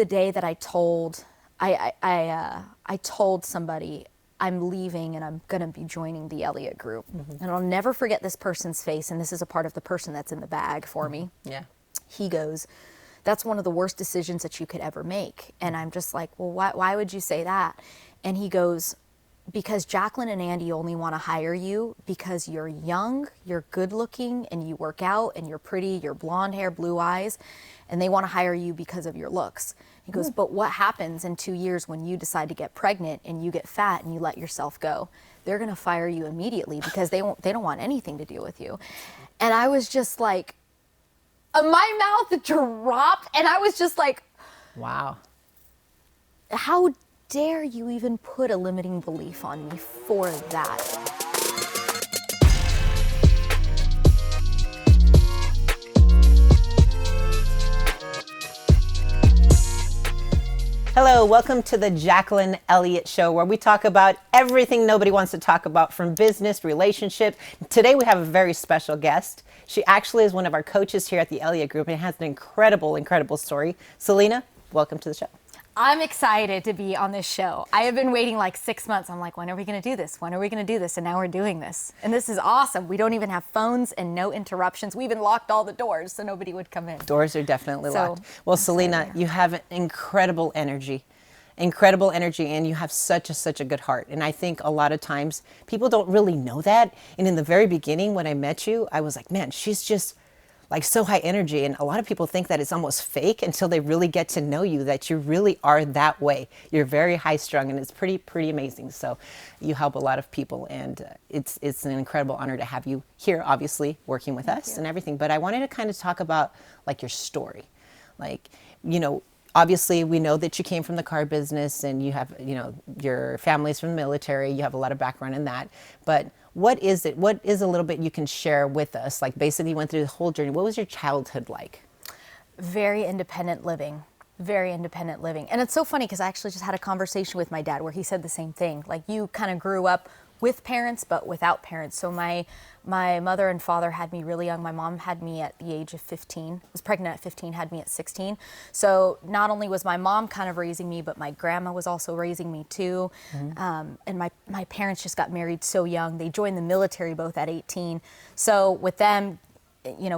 the day that I told somebody I'm leaving and I'm going to be joining the Elliott Group. And I'll never forget this person's face, and this is a part of the person that's in the bag for me. Yeah. He goes, "That's one of the worst decisions that you could ever make." And I'm just like, "Well, why would you say that?" And he goes, "Because Jacqueline and Andy only want to hire you because you're young, you're good looking, and you work out, and you're pretty, you're blonde hair, blue eyes, and they want to hire you because of your looks." He goes, "But what happens in 2 years when you decide to get pregnant and you get fat and you let yourself go? They're going to fire you immediately because they don't want anything to do with you." And I was just like, my mouth dropped, and I was just like, wow. how dare you even put a limiting belief on me for that? Hello, welcome to the Jacqueline Elliott Show, where we talk about everything nobody wants to talk about, from business, relationship. Today we have a very special guest. She actually is one of our coaches here at the Elliott Group and has an incredible story. Celina, welcome to the show. I'm excited to be on this show. I have been waiting like 6 months. I'm like, when are we going to do this? When are we going to do this? And now we're doing this. And this is awesome. We don't even have phones and no interruptions. We even locked all the doors so nobody would come in. Doors are definitely locked. Well, Celina, you have an incredible energy, and you have such a good heart. And I think a lot of times people don't really know that. And in the very beginning, when I met you, I was like, man, she's just like so high energy. And a lot of people think that it's almost fake until they really get to know you, that you really are that way. You're very high strung, and it's pretty amazing. So you help a lot of people, and it's an incredible honor to have you here, obviously working with us and everything. But I wanted to kind of talk about like your story. Like, obviously we know that you came from the car business, and you have, your family's from the military. You have a lot of background in that. But what is it? What is a little bit you can share with us? Like, basically you went through the whole journey. What was your childhood like? Very independent living. Very independent living. And it's so funny because I actually just had a conversation with my dad where he said the same thing. Like, you kind of grew up with parents but without parents. So my mother and father had me really young. My mom had me at the age of 15, was pregnant at 15, had me at 16. So not only was my mom kind of raising me, but my grandma was also raising me too. And my parents just got married so young. They joined the military both at 18. So with them,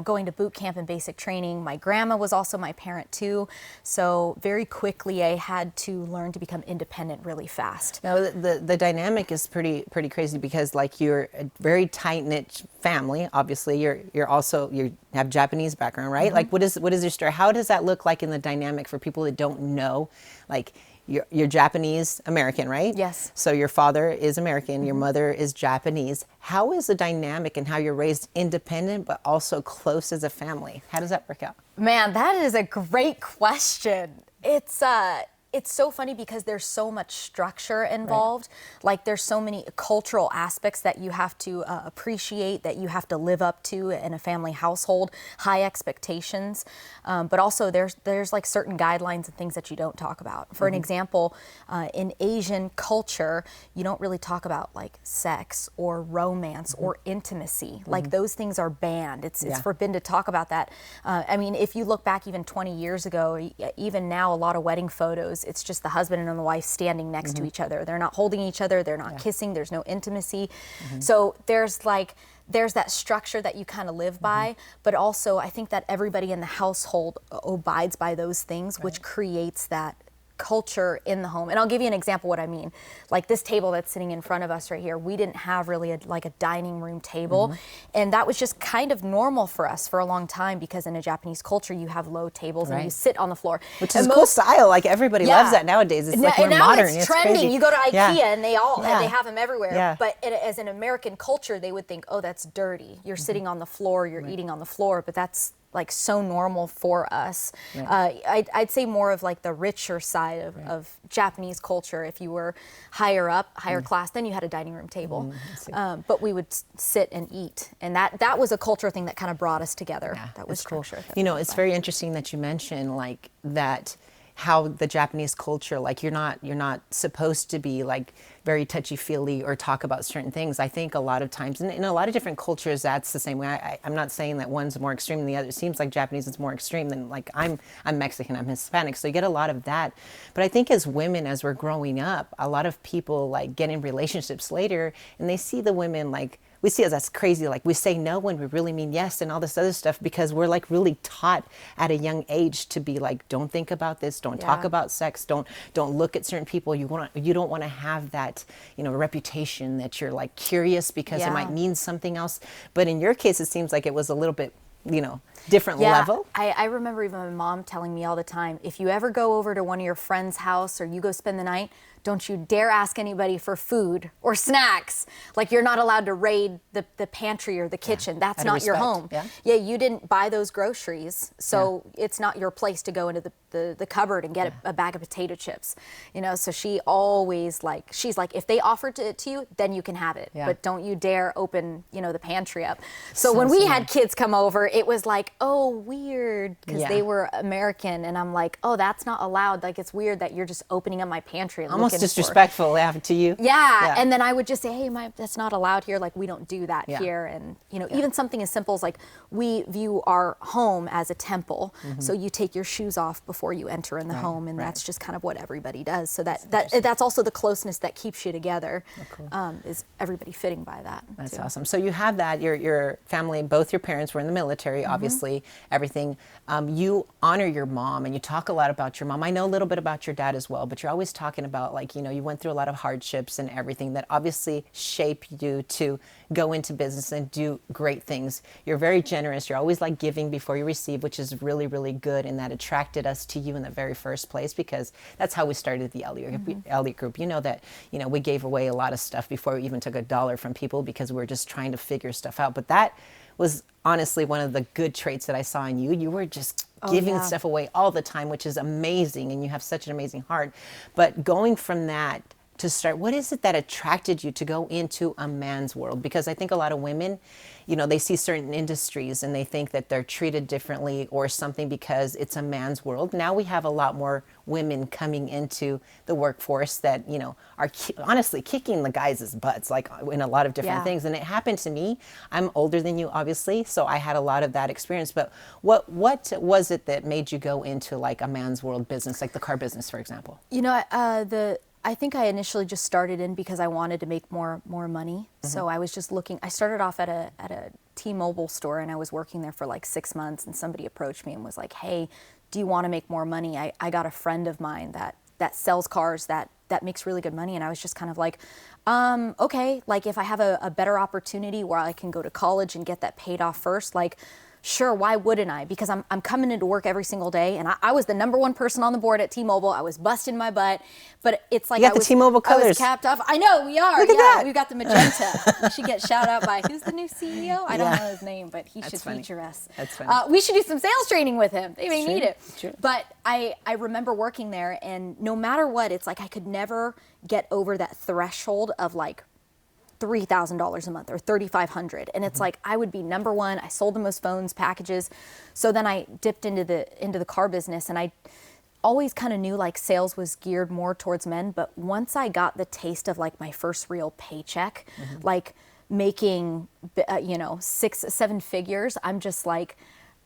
going to boot camp and basic training, my grandma was also my parent too. So very quickly I had to learn to become independent really fast. Now the dynamic is pretty crazy, because like you're a very tight-knit family. Obviously you have Japanese background, right? Like what is your story? How does that look like in the dynamic for people that don't know? Like, you're Japanese American, right? Yes. So your father is American, your mother is Japanese. How is the dynamic and how you're raised independent but also close as a family? How does that work out? Man, that is a great question. It's so funny because there's so much structure involved. Right. Like, there's so many cultural aspects that you have to appreciate, that you have to live up to in a family household, high expectations. But also there's like certain guidelines and things that you don't talk about. For an example, in Asian culture, you don't really talk about like sex or romance or intimacy. Like, those things are banned. It's forbidden to talk about that. I mean, if you look back even 20 years ago, even now, a lot of wedding photos, it's just the husband and the wife standing next to each other. They're not holding each other. They're not kissing. There's no intimacy. So there's that structure that you kind of live by, but also I think that everybody in the household abides by those things, which creates that culture in the home. And I'll give you an example what I mean. Like, this table that's sitting in front of us right here, we didn't have really a dining room table. And that was just kind of normal for us for a long time, because in a Japanese culture, you have low tables and you sit on the floor. Which is a cool style. Like, everybody loves that nowadays. It's like more modern. It's trending. Crazy. You go to IKEA and they have them everywhere. Yeah. But as an American culture, they would think, oh, that's dirty. You're sitting on the floor, you're eating on the floor, but that's like so normal for us. I'd say more of like the richer side of Japanese culture. If you were higher up, higher class, then you had a dining room table. But we would sit and eat. And that was a culture thing that kind of brought us together. That was cool. structure. It's very interesting that you mentioned like that. how the Japanese culture, like you're not supposed to be like very touchy-feely or talk about certain things. I think a lot of times, in a lot of different cultures, that's the same way. I'm not saying that one's more extreme than the other. It seems like Japanese is more extreme than, like, I'm Mexican, I'm Hispanic, so you get a lot of that. But I think as women, as we're growing up, a lot of people like get in relationships later and they see the women like, we see as that's crazy. Like we say no when we really mean yes and all this other stuff because we're like really taught at a young age to be like, don't think about this, don't talk about sex, don't look at certain people. You don't want to have that, reputation that you're like curious because it might mean something else. But in your case, it seems like it was a little bit, different level. I remember even my mom telling me all the time, if you ever go over to one of your friend's house or you go spend the night, don't you dare ask anybody for food or snacks. Like you're not allowed to raid the pantry or the kitchen. That's not your home. Yeah, you didn't buy those groceries, so it's not your place to go into the cupboard and get a bag of potato chips. So she always she's like, if they offered it to you, then you can have it. But don't you dare open, the pantry up. So when we had kids come over, it was like, oh, weird, because they were American, and I'm like, oh, that's not allowed. Like it's weird that you're just opening up my pantry and almost disrespectful to you. And then I would just say, hey, that's not allowed here. Like we don't do that here. And even something as simple as like we view our home as a temple. So you take your shoes off before you enter in the home, and that's just kind of what everybody does. So that's also the closeness that keeps you together. Is everybody fitting by that. That's awesome. So you have that. Your family, both your parents were in the military. Obviously, everything. You honor your mom, and you talk a lot about your mom. I know a little bit about your dad as well, but you're always talking about like, you went through a lot of hardships and everything that obviously shaped you to go into business and do great things. You're very generous. You're always like giving before you receive, which is really, really good. And that attracted us to you in the very first place, because that's how we started the Elliott Group. You know that, we gave away a lot of stuff before we even took $1 from people because we were just trying to figure stuff out. But that was honestly one of the good traits that I saw in you. You were just giving stuff away all the time, which is amazing, and you have such an amazing heart. But going from that to start, what is it that attracted you to go into a man's world? Because I think a lot of women, they see certain industries and they think that they're treated differently or something because it's a man's world. Now we have a lot more women coming into the workforce that, are honestly kicking the guys' butts, like in a lot of different things. And it happened to me. I'm older than you, obviously, so I had a lot of that experience. But what was it that made you go into like a man's world business, like the car business, for example? I think I initially just started in because I wanted to make more money. So I was just looking. I started off at a T-Mobile store, and I was working there for like 6 months, and somebody approached me and was like, hey, do you want to make more money? I got a friend of mine that sells cars that makes really good money. And I was just kind of like, okay, like if I have a better opportunity where I can go to college and get that paid off first, like, sure, why wouldn't I? Because I'm coming into work every single day, and I was the #1 person on the board at T-Mobile. I was busting my butt, but it's like you got the T-Mobile colors. I was capped off. I know, we are. Look at that. We've got the magenta. We should get shout out by, who's the new CEO? I don't know his name, but he should feature us. That's funny. We should do some sales training with him. They may need it. True. But I remember working there, and no matter what, it's like I could never get over that threshold of like $3,000 a month or $3,500, and it's like I would be #1. I sold the most phones, packages. So then I dipped into the car business, and I always kind of knew like sales was geared more towards men. But once I got the taste of like my first real paycheck, like making 6-7 figures, I'm just like,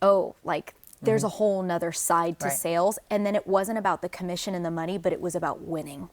oh, like there's a whole nother side to sales. And then it wasn't about the commission and the money, but it was about winning.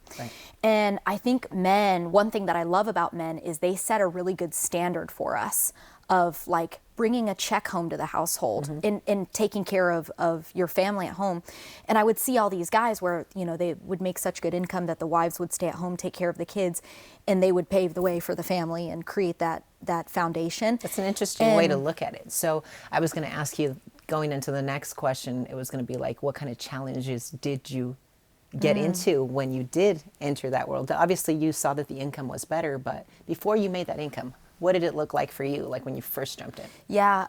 And I think men, one thing that I love about men is they set a really good standard for us of like bringing a check home to the household and taking care of your family at home. And I would see all these guys where, they would make such good income that the wives would stay at home, take care of the kids, and they would pave the way for the family and create that foundation. That's an interesting way to look at it. So I was going to ask you, going into the next question, it was going to be like, what kind of challenges did you get into when you did enter that world? Obviously, you saw that the income was better, but before you made that income, what did it look like for you, like when you first jumped in? Yeah,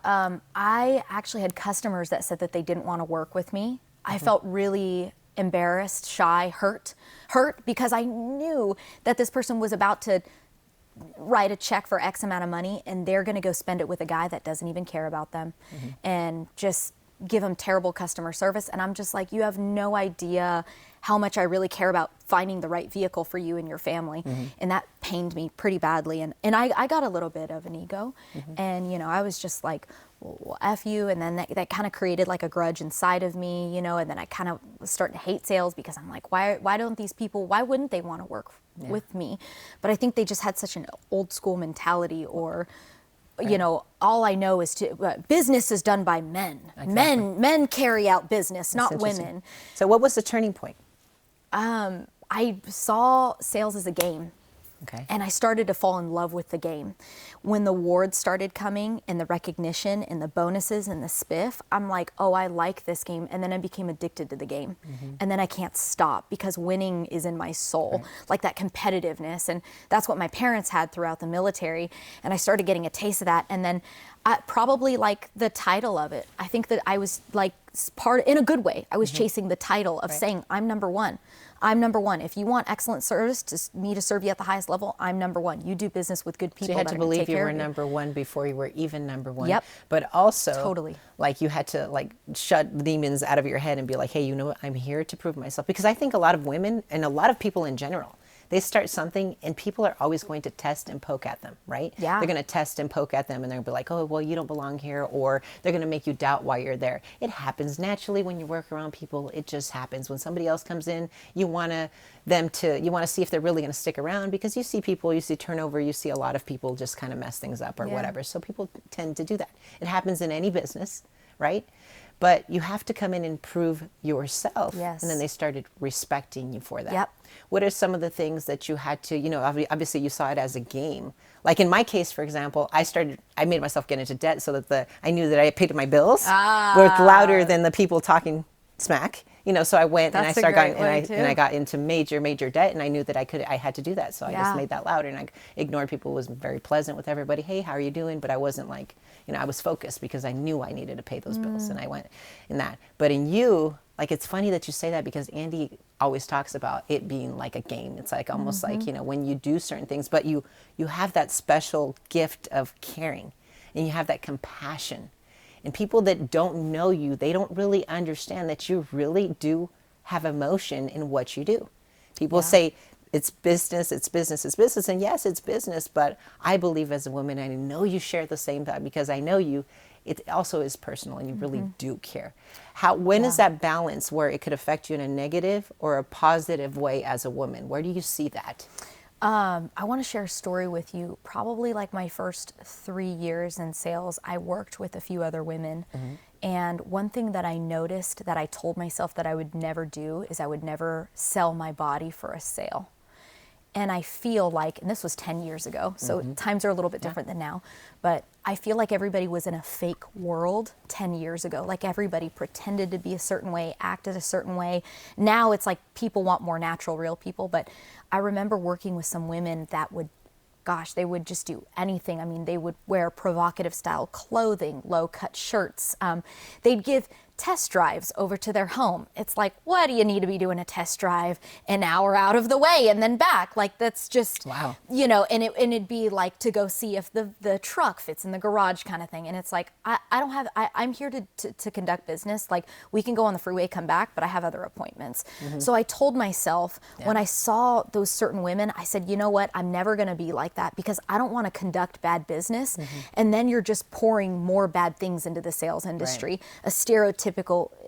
I actually had customers that said that they didn't want to work with me. I felt really embarrassed, shy, hurt because I knew that this person was about to write a check for X amount of money, and they're going to go spend it with a guy that doesn't even care about them and just give them terrible customer service. And I'm just like, you have no idea how much I really care about finding the right vehicle for you and your family. And that pained me pretty badly. And I got a little bit of an ego. And, you know, I was just like, well, F you. And then that kind of created like a grudge inside of me, you know, and then I kind of was starting to hate sales because I'm like, why don't these people, why wouldn't they want to work with me? But I think they just had such an old school mentality, or, you know, all I know is business is done by men. Men carry out business, not women. So what was the turning point? I saw sales as a game. Okay. And I started to fall in love with the game. When the awards started coming and the recognition and the bonuses and the spiff, I'm like, oh, I like this game. And then I became addicted to the game. And then I can't stop because winning is in my soul, like that competitiveness. And that's what my parents had throughout the military. And I started getting a taste of that. And then probably like the title of it. I think that I was like in a good way, I was chasing the title of saying, I'm number one. I'm number one. If you want excellent service, me to serve you at the highest level, I'm number one. You do business with good people. So you had that to are gonna believe take you care were of number one before you were even number one. Yep. But also, Totally. like, you had to like shut demons out of your head and be like, hey, you know what? I'm here to prove myself. Because I think a lot of women and a lot of people in general, they start something and people are always going to test and poke at them, right? Yeah. They're going to test and poke at them and they're going to be like, oh, well, you don't belong here, or they're going to make you doubt why you're there. It happens naturally when you work around people. It just happens. When somebody else comes in, you want to see if they're really going to stick around, because you see people, you see turnover, you see a lot of people just kind of mess things up or whatever. So people tend to do that. It happens in any business, right? But you have to come in and prove yourself. Yes. And then they started respecting you for that. Yep. What are some of the things that you had to, you know, obviously you saw it as a game. Like in my case, for example, I made myself get into debt so that I knew that I paid my bills were louder than the people talking smack. You know, so I went and I started and I got into major debt, and I knew that I had to do that. So I just made that louder, and I ignored people, was very pleasant with everybody. Hey, how are you doing? But I wasn't like, you know, I was focused because I knew I needed to pay those bills, and I went in that. But in you, like, it's funny that you say that, because Andy always talks about it being like a game. It's like almost like, you know, when you do certain things, but you have that special gift of caring, and you have that compassion. And people that don't know you, they don't really understand that you really do have emotion in what you do. People say it's business, it's business, it's business. And yes, it's business, but I believe as a woman, and I know you share the same thought because I know you, it also is personal and you really do care. When is that balance where it could affect you in a negative or a positive way as a woman? Where do you see that? I want to share a story with you. Probably like my first 3 years in sales, I worked with a few other women. And one thing that I noticed that I told myself that I would never do is I would never sell my body for a sale. And I feel like, and this was 10 years ago, so times are a little bit different than now, but I feel like everybody was in a fake world 10 years ago. Like everybody pretended to be a certain way, acted a certain way. Now it's like people want more natural, real people. But I remember working with some women that would, gosh, they would just do anything. I mean, they would wear provocative style clothing, low cut shirts. They'd give test drives over to their home. It's like, what do you need to be doing a test drive an hour out of the way and then back? Like, that's just, wow. You know, and it'd be like to go see if the truck fits in the garage kind of thing. And it's like, I'm here to conduct business. Like, we can go on the freeway, come back, but I have other appointments. So I told myself when I saw those certain women, I said, you know what? I'm never going to be like that, because I don't want to conduct bad business. And then you're just pouring more bad things into the sales industry, a stereotypical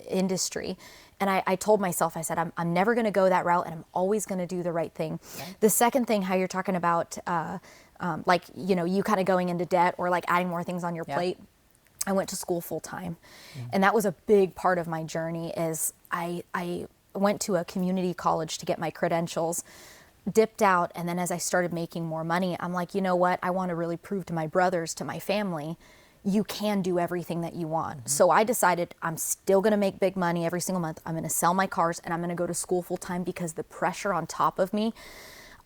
industry. And I told myself, I said, I'm never going to go that route, and I'm always going to do the right thing. The second thing, how you're talking about, like, you know, you kind of going into debt or like adding more things on your plate. I went to school full time. And that was a big part of my journey. Is I went to a community college to get my credentials, dipped out. And then as I started making more money, I'm like, you know what? I want to really prove to my brothers, to my family, you can do everything that you want. So I decided I'm still going to make big money every single month. I'm going to sell my cars, and I'm going to go to school full time, because the pressure on top of me,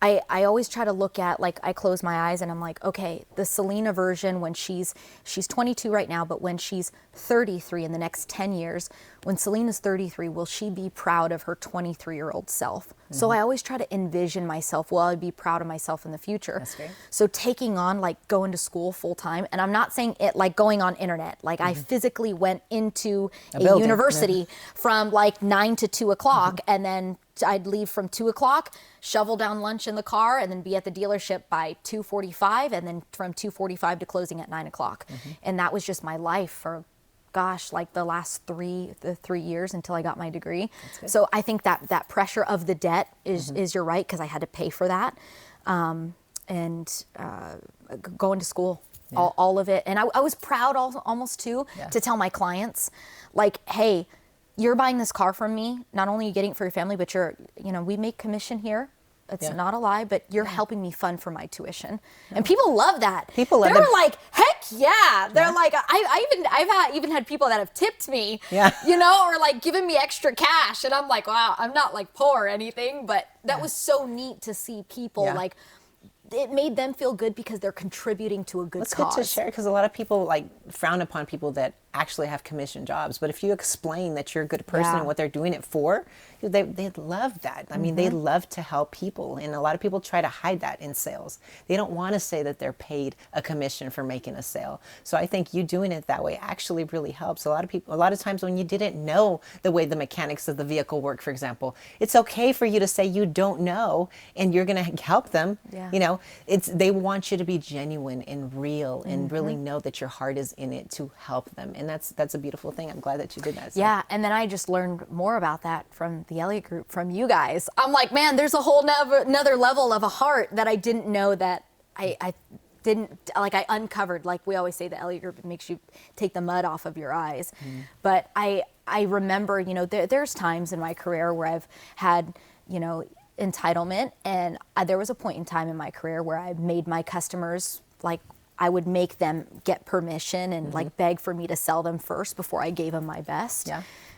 I always try to look at, like, I close my eyes and I'm like, okay, the Celina version when she's 22 right now, but when she's 33 in the next 10 years, when Celina's 33, will she be proud of her 23-year-old self? So I always try to envision myself, well, I'd be proud of myself in the future. That's great. So taking on like going to school full time, and I'm not saying it like going on internet, like I physically went into a building. university from like 9 to 2 o'clock, and then I'd leave from 2 o'clock, shovel down lunch in the car, and then be at the dealership by 2:45, and then from 2:45 to closing at 9 o'clock. And that was just my life for, gosh, like the last 3 years until I got my degree. So I think that pressure of the debt is you're right, because I had to pay for that. And going to school, all of it. And I was proud almost too, to tell my clients, like, hey, you're buying this car from me. Not only are you getting it for your family, but we make commission here. It's not a lie, but you're helping me fund for my tuition. And people love that. People love They're that. like, heck yeah. They're like, I've even had people that have tipped me, or like given me extra cash. And I'm like, wow, I'm not like poor or anything, but that was so neat to see people like, it made them feel good because they're contributing to a good cause. It's good to share, because a lot of people like frown upon people that actually have commission jobs. But if you explain that you're a good person and what they're doing it for, they love that. I mean, they love to help people. And a lot of people try to hide that in sales. They don't want to say that they're paid a commission for making a sale. So I think you doing it that way actually really helps. A lot of times when you didn't know the way the mechanics of the vehicle work, for example, it's okay for you to say you don't know, and you're going to help them. They want you to be genuine and real and really know that your heart is in it to help them. And that's a beautiful thing. I'm glad that you did that. So. Yeah, and then I just learned more about that from the Elliott Group, from you guys. I'm like, man, there's a whole another level of a heart that I didn't know that I didn't, like I uncovered. Like we always say, the Elliott Group, it makes you take the mud off of your eyes. But I remember, there's times in my career where I've had, entitlement, and there was a point in time in my career where I made my customers, like I would make them get permission and like beg for me to sell them first before I gave them my best.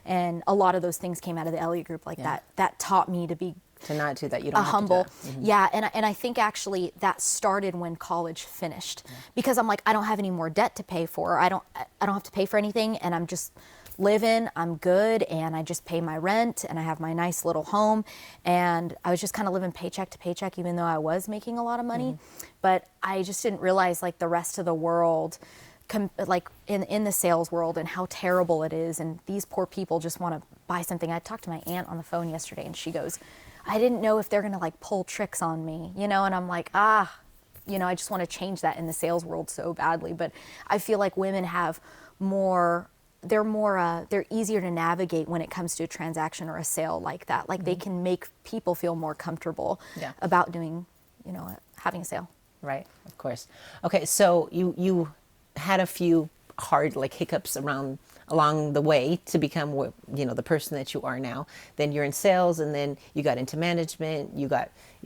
And a lot of those things came out of the Elliott Group, like that taught me to not do that. You don't have humble. to do that. And I think actually that started when college finished, because I'm like, I don't have any more debt to pay for. I don't have to pay for anything, and I'm just living, I'm good, and I just pay my rent, and I have my nice little home, and I was just kind of living paycheck to paycheck, even though I was making a lot of money. But I just didn't realize like the rest of the world, like in the sales world, and how terrible it is, and these poor people just want to buy something. I talked to my aunt on the phone yesterday, and she goes, I didn't know if they're gonna like pull tricks on me, and I'm like, I just want to change that in the sales world so badly. But I feel like women have they're easier to navigate when it comes to a transaction or a sale like that. Like they can make people feel more comfortable about doing, having a sale. Right, of course. Okay, so you had a few hard like hiccups along the way to become the person that you are now. Then you're in sales, and then you got into management. You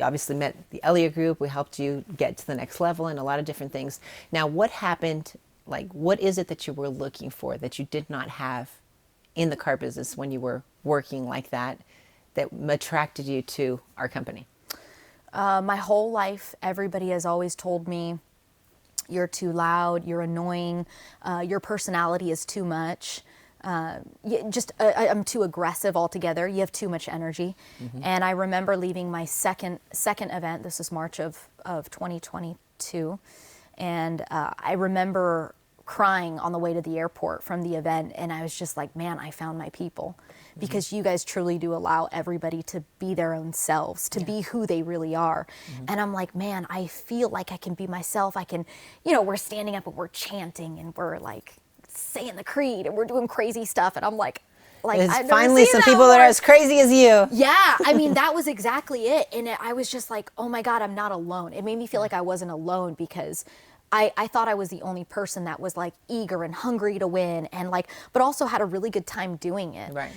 obviously met the Elliott Group. We helped you get to the next level and a lot of different things. Now, what happened? Like, what is it that you were looking for that you did not have in the car business when you were working like that attracted you to our company? My whole life, everybody has always told me, you're too loud, you're annoying, your personality is too much. I'm too aggressive altogether. You have too much energy. And I remember leaving my second event. This is March of 2022. And I remember crying on the way to the airport from the event, and I was just like, man, I found my people, because you guys truly do allow everybody to be their own selves, to be who they really are. And I'm like, man, I feel like I can be myself. I can, we're standing up and we're chanting and we're like saying the creed and we're doing crazy stuff, and I'm like there's finally some people that are as crazy as you. Yeah, I mean, that was exactly it. And I was just like, oh my God, I'm not alone. It made me feel like I wasn't alone, because I thought I was the only person that was like eager and hungry to win, and like, but also had a really good time doing it. Right.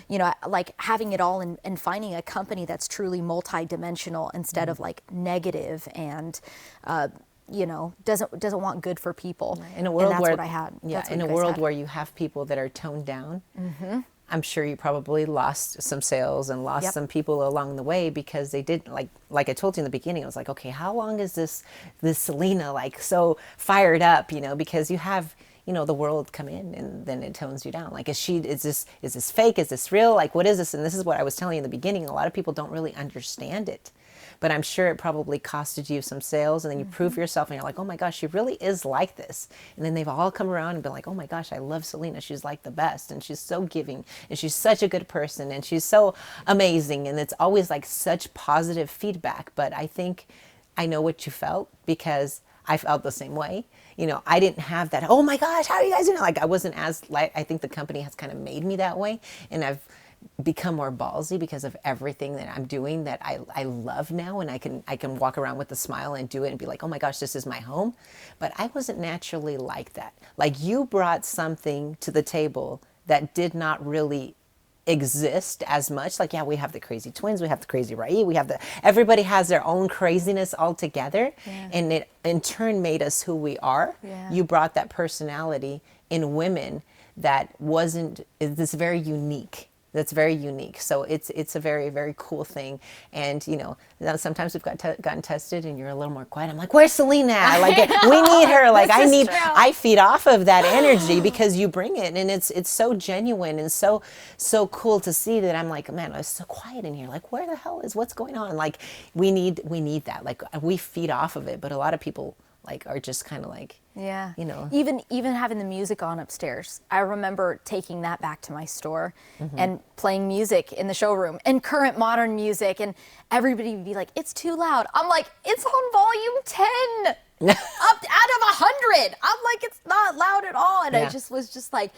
Like having it all and finding a company that's truly multi-dimensional instead of like negative and, doesn't want good for people. In a world and that's where what I had. In a world where you have people that are toned down. I'm sure you probably lost some sales and lost some people along the way, because they did, like I told you in the beginning, I was like, okay, how long is this Celina like so fired up, because you have, the world come in and then it tones you down. Like, is this fake? Is this real? Like, what is this? And this is what I was telling you in the beginning. A lot of people don't really understand it. But I'm sure it probably costed you some sales, and then you prove yourself and you're like, oh my gosh, she really is like this. And then they've all come around and been like, oh my gosh, I love Celina. She's like the best, and she's so giving, and she's such a good person, and she's so amazing. And it's always like such positive feedback. But I think I know what you felt, because I felt the same way. I didn't have that, oh my gosh, how are you guys doing? Like, I wasn't as, like, I think the company has kind of made me that way. And I've become more ballsy because of everything that I'm doing that I love now, and I can walk around with a smile and do it and be like, oh my gosh, this is my home. But I wasn't naturally like that. Like, you brought something to the table that did not really exist as much. Like, yeah, we have the crazy twins, we have the crazy Rai, everybody has their own craziness all together, and it in turn made us who we are. You brought that personality in women that wasn't, it's very unique. That's very unique. So it's a very, very cool thing. And, now sometimes we've gotten tested and you're a little more quiet. I'm like, where's Celina? Like, we need her. Like, I feed off of that energy because you bring it. And it's so genuine and so cool to see that. I'm like, man, it's so quiet in here. Like, where the hell what's going on? Like, we need that. Like, we feed off of it. But a lot of people, like, are just kind of like, even having the music on upstairs. I remember taking that back to my store and playing music in the showroom, and current modern music, and everybody would be like, it's too loud. I'm like, it's on volume 10 up out of 100. I'm like, it's not loud at all. And I just was just like,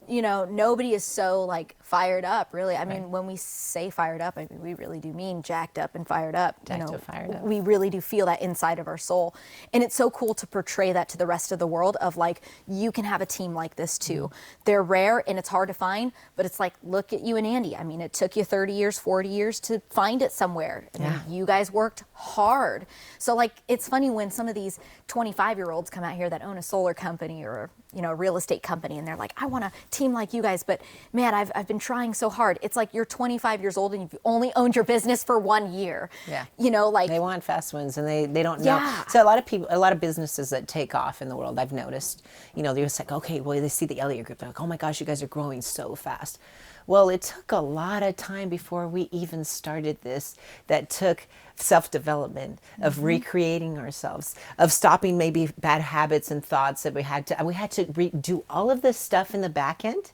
nobody is so like fired up, really. I mean, when we say fired up, I mean, we really do mean jacked up and fired up. Fired up. We really do feel that inside of our soul. And it's so cool to portray that to the rest of the world of like, you can have a team like this too. They're rare and it's hard to find, but it's like, look at you and Andy. I mean, it took you 30 years, 40 years to find it somewhere. I mean, you guys worked hard. So like, it's funny when some of these 25-year-olds come out here that own a solar company or a real estate company, and they're like, I want a team like you guys, but man, I've been trying so hard. It's like, you're 25 years old and you've only owned your business for 1 year. Like, they want fast wins, and they don't know. So a lot of businesses that take off in the world, I've noticed, they're just like, okay, well, they see the Elliott Group, they're like, oh my gosh, you guys are growing so fast. Well, it took a lot of time before we even started this. That took self-development, of recreating ourselves, of stopping maybe bad habits and thoughts that we had to do all of this stuff in the back end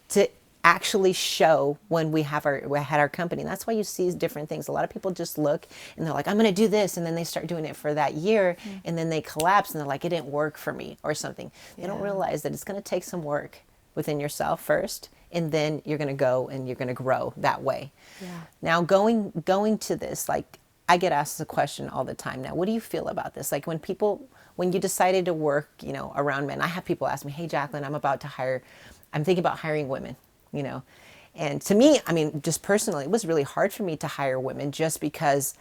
to actually show when we had our company. And that's why you see different things. A lot of people just look and they're like, I'm going to do this, and then they start doing it for that year, and then they collapse and they're like, it didn't work for me or something. They don't realize that it's going to take some work within yourself first, and then you're going to go and you're going to grow that way. Now, going to this, like, I get asked the question all the time now, what do you feel about this? Like, when you decided to work, around men, I have people ask me, hey, Jacqueline, I'm thinking about hiring women, and to me, I mean, just personally, it was really hard for me to hire women, just because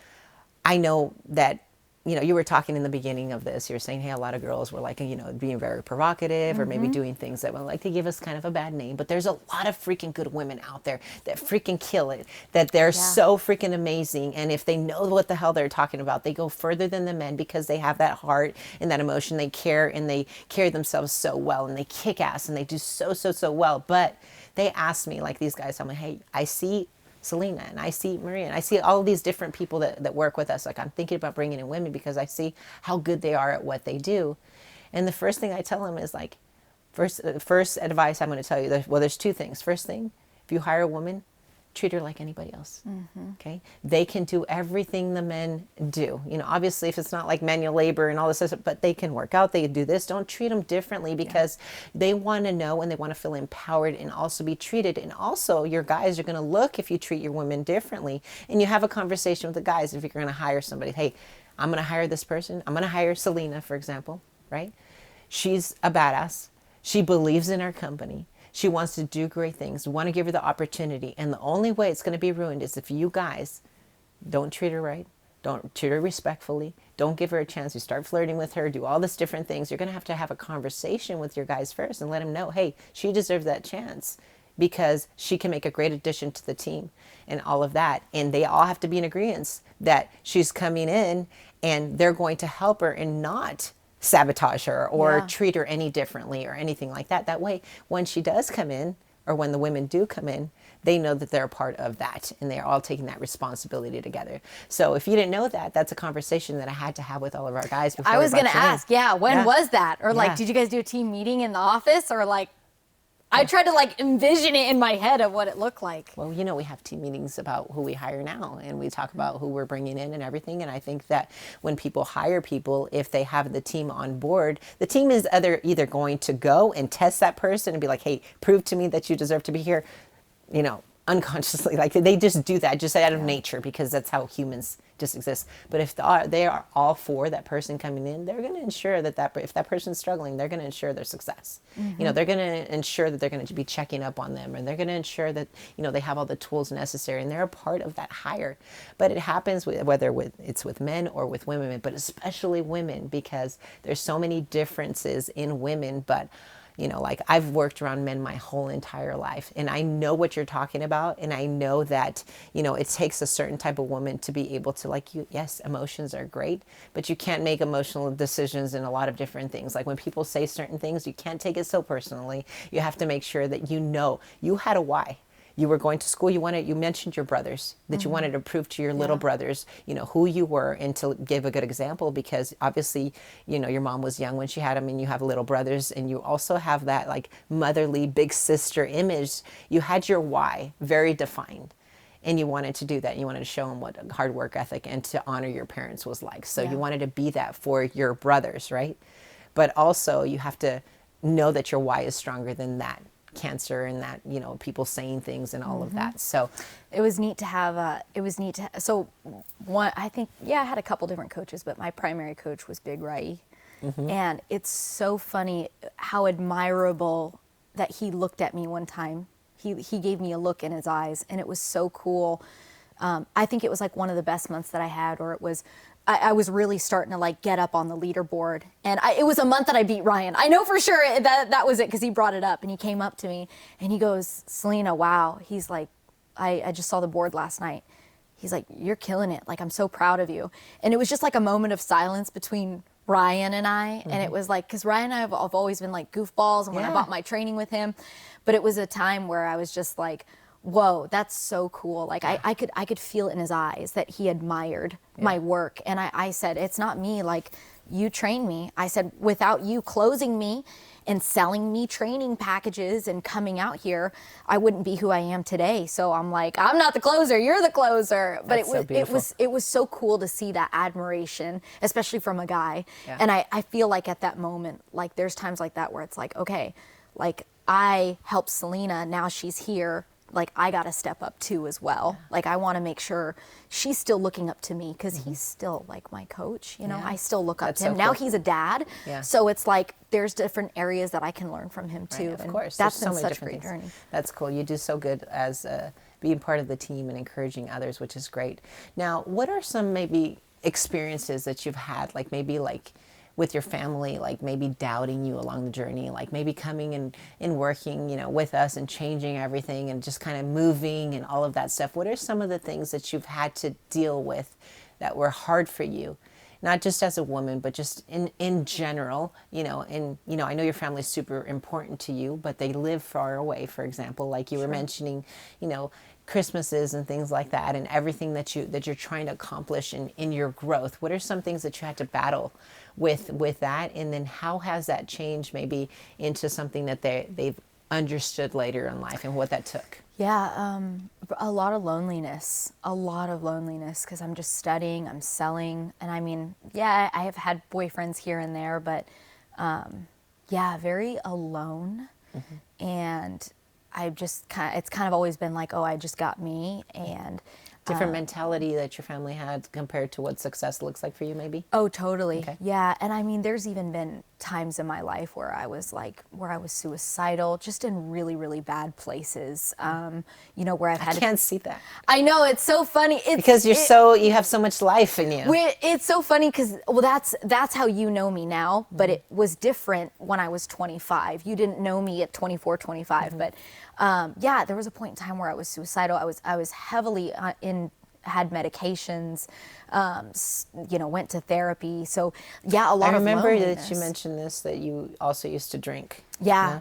I know that, you were talking in the beginning of this, you were saying, hey, a lot of girls were like, being very provocative, or maybe doing things that would like to give us kind of a bad name. But there's a lot of freaking good women out there that freaking kill it, that they're so freaking amazing. And if they know what the hell they're talking about, they go further than the men, because they have that heart and that emotion. They care, and they carry themselves so well, and they kick ass, and they do so well. But they ask me, like these guys, I'm like, hey, I see Celina, and I see Maria, and I see all of these different people that work with us. Like, I'm thinking about bringing in women because I see how good they are at what they do. And the first thing I tell them is like, first advice I'm going to tell you, there's two things. First thing, if you hire a woman, treat her like anybody else. Okay? They can do everything the men do. Obviously, if it's not like manual labor and all this stuff, but they can work out, they do this. Don't treat them differently, because they want to know, and they want to feel empowered and also be treated. And also, your guys are going to look if you treat your women differently. And you have a conversation with the guys if you're going to hire somebody. Hey, I'm going to hire this person. I'm going to hire Celina, for example, right? She's a badass. She believes in our company. She wants to do great things. We want to give her the opportunity. And the only way it's going to be ruined is if you guys don't treat her right, don't treat her respectfully, don't give her a chance. You start flirting with her, do all these different things. You're going to have a conversation with your guys first and let them know, hey, she deserves that chance, because she can make a great addition to the team and all of that. And they all have to be in agreement that she's coming in and they're going to help her and not sabotage her or Yeah. treat her any differently or anything like that. That way, when she does come in, or when the women do come in, they know that they're a part of that and they're all taking that responsibility together. So if you didn't know that, that's a conversation that I had to have with all of our guys before I was going going to ask, when was that? Or like, Yeah. did you guys do a team meeting in the office? Or like, I tried to like envision it in my head of what it looked like. Well, you know, we have team meetings about who we hire now, and we talk about who we're bringing in and everything. And I think that when people hire people, if they have the team on board, the team is either going to go and test that person and be like, hey, prove to me that you deserve to be here, you know, unconsciously. Like they just do that just out of nature, because that's how humans just exist. But if they are all for that person coming in, they're going to ensure that if that person's struggling, they're going to ensure their success. You know, they're going to ensure that they're going to be checking up on them, and they're going to ensure that, you know, they have all the tools necessary, and they're a part of that hire. But it happens whether it's with men or with women, but especially women, because there's so many differences in women. But you know, like I've worked around men my whole entire life, and I know what you're talking about. And I know that, you know, it takes a certain type of woman to be able to, like, yes, emotions are great, but you can't make emotional decisions in a lot of different things. Like when people say certain things, you can't take it so personally. You have to make sure that, you know, you had a why. You were going to school. You mentioned your brothers, that you wanted to prove to your little brothers, you know, who you were, and to give a good example, because obviously, you know, your mom was young when she had them, and you have little brothers, and you also have that like motherly big sister image. You had your why very defined, and you wanted to do that. You wanted to show them what hard work ethic and to honor your parents was like. So you wanted to be that for your brothers, right? But also you have to know that your why is stronger than that cancer and that, you know, people saying things and all of that. So It was neat to have, so one, I think, I had a couple different coaches, but my primary coach was Big Rai. And it's so funny how admirable that he looked at me one time. He gave me a look in his eyes, and it was so cool. I think it was like one of the best months that I had, or it was, I was really starting to like get up on the leaderboard, and it was a month that I beat Ryan. I know for sure that was it, because he brought it up, and he came up to me and he goes, Celina, wow. He's like, I just saw the board last night. He's like, you're killing it. Like, I'm so proud of you. And it was just like a moment of silence between Ryan and I. And it was like, because Ryan and I have always been like goofballs, and when I bought my training with him, but it was a time where I was just like, whoa, that's so cool. Like I could feel it in his eyes that he admired my work. And I said, it's not me, like you trained me. I said, without you closing me and selling me training packages and coming out here, I wouldn't be who I am today. So I'm like, I'm not the closer, you're the closer. But it was so cool to see that admiration, especially from a guy. And I feel like at that moment, like there's times like that where it's like, okay, like I helped Celina, now she's here. Like I got to step up too as well. Like I want to make sure she's still looking up to me, because he's still like my coach, you know. I still look up to him. So now cool. he's a dad. So it's like there's different areas that I can learn from him too. Of course. That's There's been so many such a great different journey. That's cool. You do so good as being part of the team and encouraging others, which is great. Now, what are some maybe experiences that you've had, like maybe like with your family, like maybe doubting you along the journey, like maybe coming and working, you know, with us and changing everything and just kind of moving and all of that stuff? What are some of the things that you've had to deal with that were hard for you? Not just as a woman, but just in general, you know. And, you know, I know your family's super important to you, but they live far away, for example, like you were mentioning, you know, Christmases and things like that, and everything that you're trying to accomplish in your growth. What are some things that you had to battle with that? And then how has that changed maybe into something that they've understood later in life, and what that took? Yeah, a lot of loneliness, because I'm just studying, I'm selling. And I mean, I have had boyfriends here and there, but very alone. And it's kind of always been like, oh, I just got me. And Different mentality that your family had compared to what success looks like for you, maybe? oh, totally. Okay. Yeah. And I mean, there's even been times in my life where I was suicidal, just in really, really bad places. You know, where I've had I can't see that. I know, it's so funny. Because you have so much life in you. It's so funny because, that's how you know me now, but it was different when I was 25. You didn't know me at 24, 25, but there was a point in time where I was suicidal. I was heavily had medications, went to therapy. So yeah, a lot I of remember loneliness. that you mentioned this, that you also used to drink. Yeah,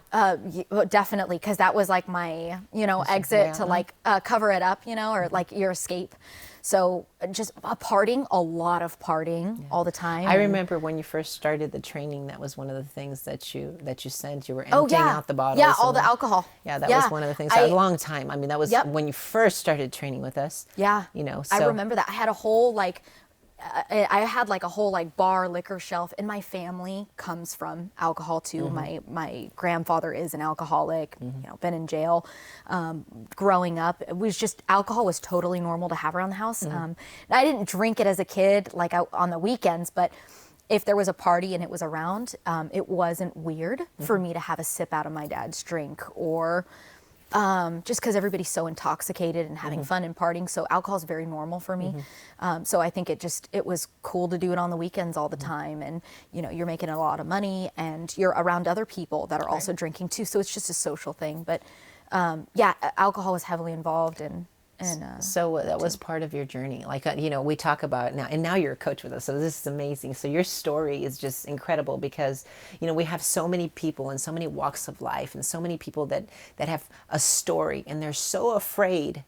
definitely, because that was like my, exit to like cover it up, or like your escape. So just partying, a lot of partying all the time. I remember when you first started the training, that was one of the things that you said. You were emptying Oh yeah, out the bottles. yeah, all the alcohol. Yeah, that was one of the things. That was a long time. I mean, that was Yep. when you first started training with us. Yeah, So I remember that. I had a whole I had like a whole like bar liquor shelf, and my family comes from alcohol too. My grandfather is an alcoholic, been in jail. Growing up, it was just, alcohol was totally normal to have around the house. I didn't drink it as a kid, like out on the weekends, but if there was a party and it was around, it wasn't weird for me to have a sip out of my dad's drink, or just because everybody's so intoxicated and having fun and partying. So alcohol is very normal for me. So I think it was cool to do it on the weekends all the time. And, you're making a lot of money and you're around other people that are also drinking too. So it's just a social thing. But alcohol was heavily involved in. So that was part of your journey. Like, we talk about now, and now you're a coach with us. So this is amazing. So your story is just incredible because, we have so many people in so many walks of life and so many people that have a story, and they're so afraid,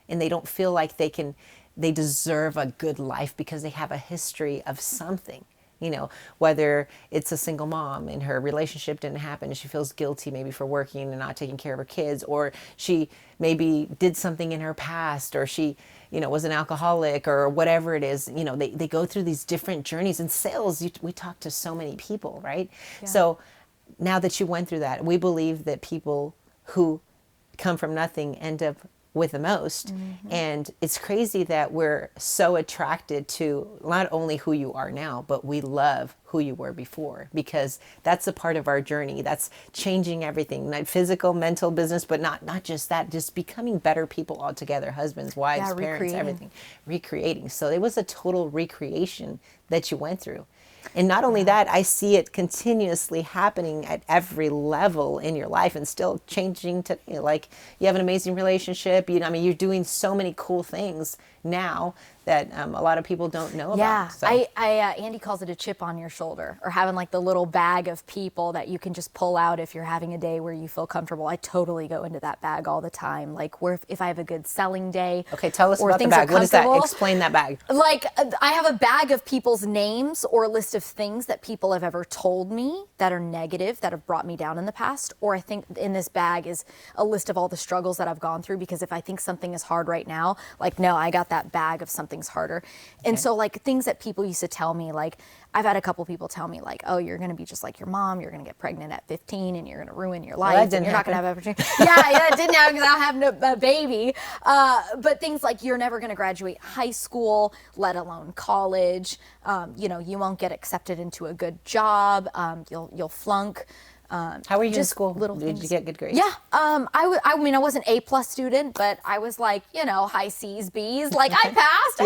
and they don't feel like they deserve a good life because they have a history of something. Whether it's a single mom and her relationship didn't happen and she feels guilty maybe for working and not taking care of her kids, or she maybe did something in her past, or she, was an alcoholic, or whatever it is. They go through these different journeys. In sales, we talk to so many people, right? Yeah. So now that you went through that, we believe that people who come from nothing end up with the most. And it's crazy that we're so attracted to not only who you are now, but we love who you were before, because that's a part of our journey. That's changing everything, not physical, mental, business, but not just that, just becoming better people altogether, husbands, wives, parents, everything, recreating. So it was a total recreation that you went through. And not only that, I see it continuously happening at every level in your life and still changing to, like, you have an amazing relationship. You're doing so many cool things now that a lot of people don't know about. So. Andy calls it a chip on your shoulder, or having like the little bag of people that you can just pull out if you're having a day where you feel comfortable. I totally go into that bag all the time. Like, if I have a good selling day. Okay, tell us about the bag. What is that? Explain that bag. Like, I have a bag of people's names or a list of things that people have ever told me that are negative, that have brought me down in the past. Or I think in this bag is a list of all the struggles that I've gone through, because if I think something is hard right now, like, no, I got that bag of something's harder. And so, like, things that people used to tell me, like, I've had a couple people tell me, like, oh, you're going to be just like your mom, you're going to get pregnant at 15 and you're going to ruin your life, and you're not going to have opportunity. Yeah, it didn't happen because I don't have a baby. But things like, you're never going to graduate high school, let alone college. You won't get accepted into a good job. You'll flunk. How were you in school? Did you get good grades? Yeah. I mean, I wasn't an A+ student, but I was like, high C's, B's. Like, I passed.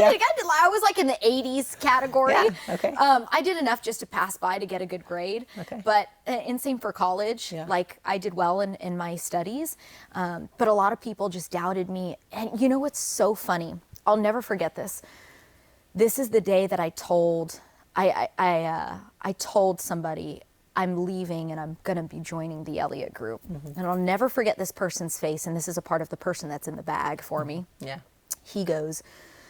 I was like in the 80s category. Yeah. Okay. I did enough just to pass by to get a good grade. Okay. But, and same for college. Yeah. Like, I did well in my studies. But a lot of people just doubted me. And what's so funny? I'll never forget this. This is the day that I told somebody, I'm leaving and I'm going to be joining the Elliott Group. And I'll never forget this person's face. And this is a part of the person that's in the bag for me. Yeah. He goes,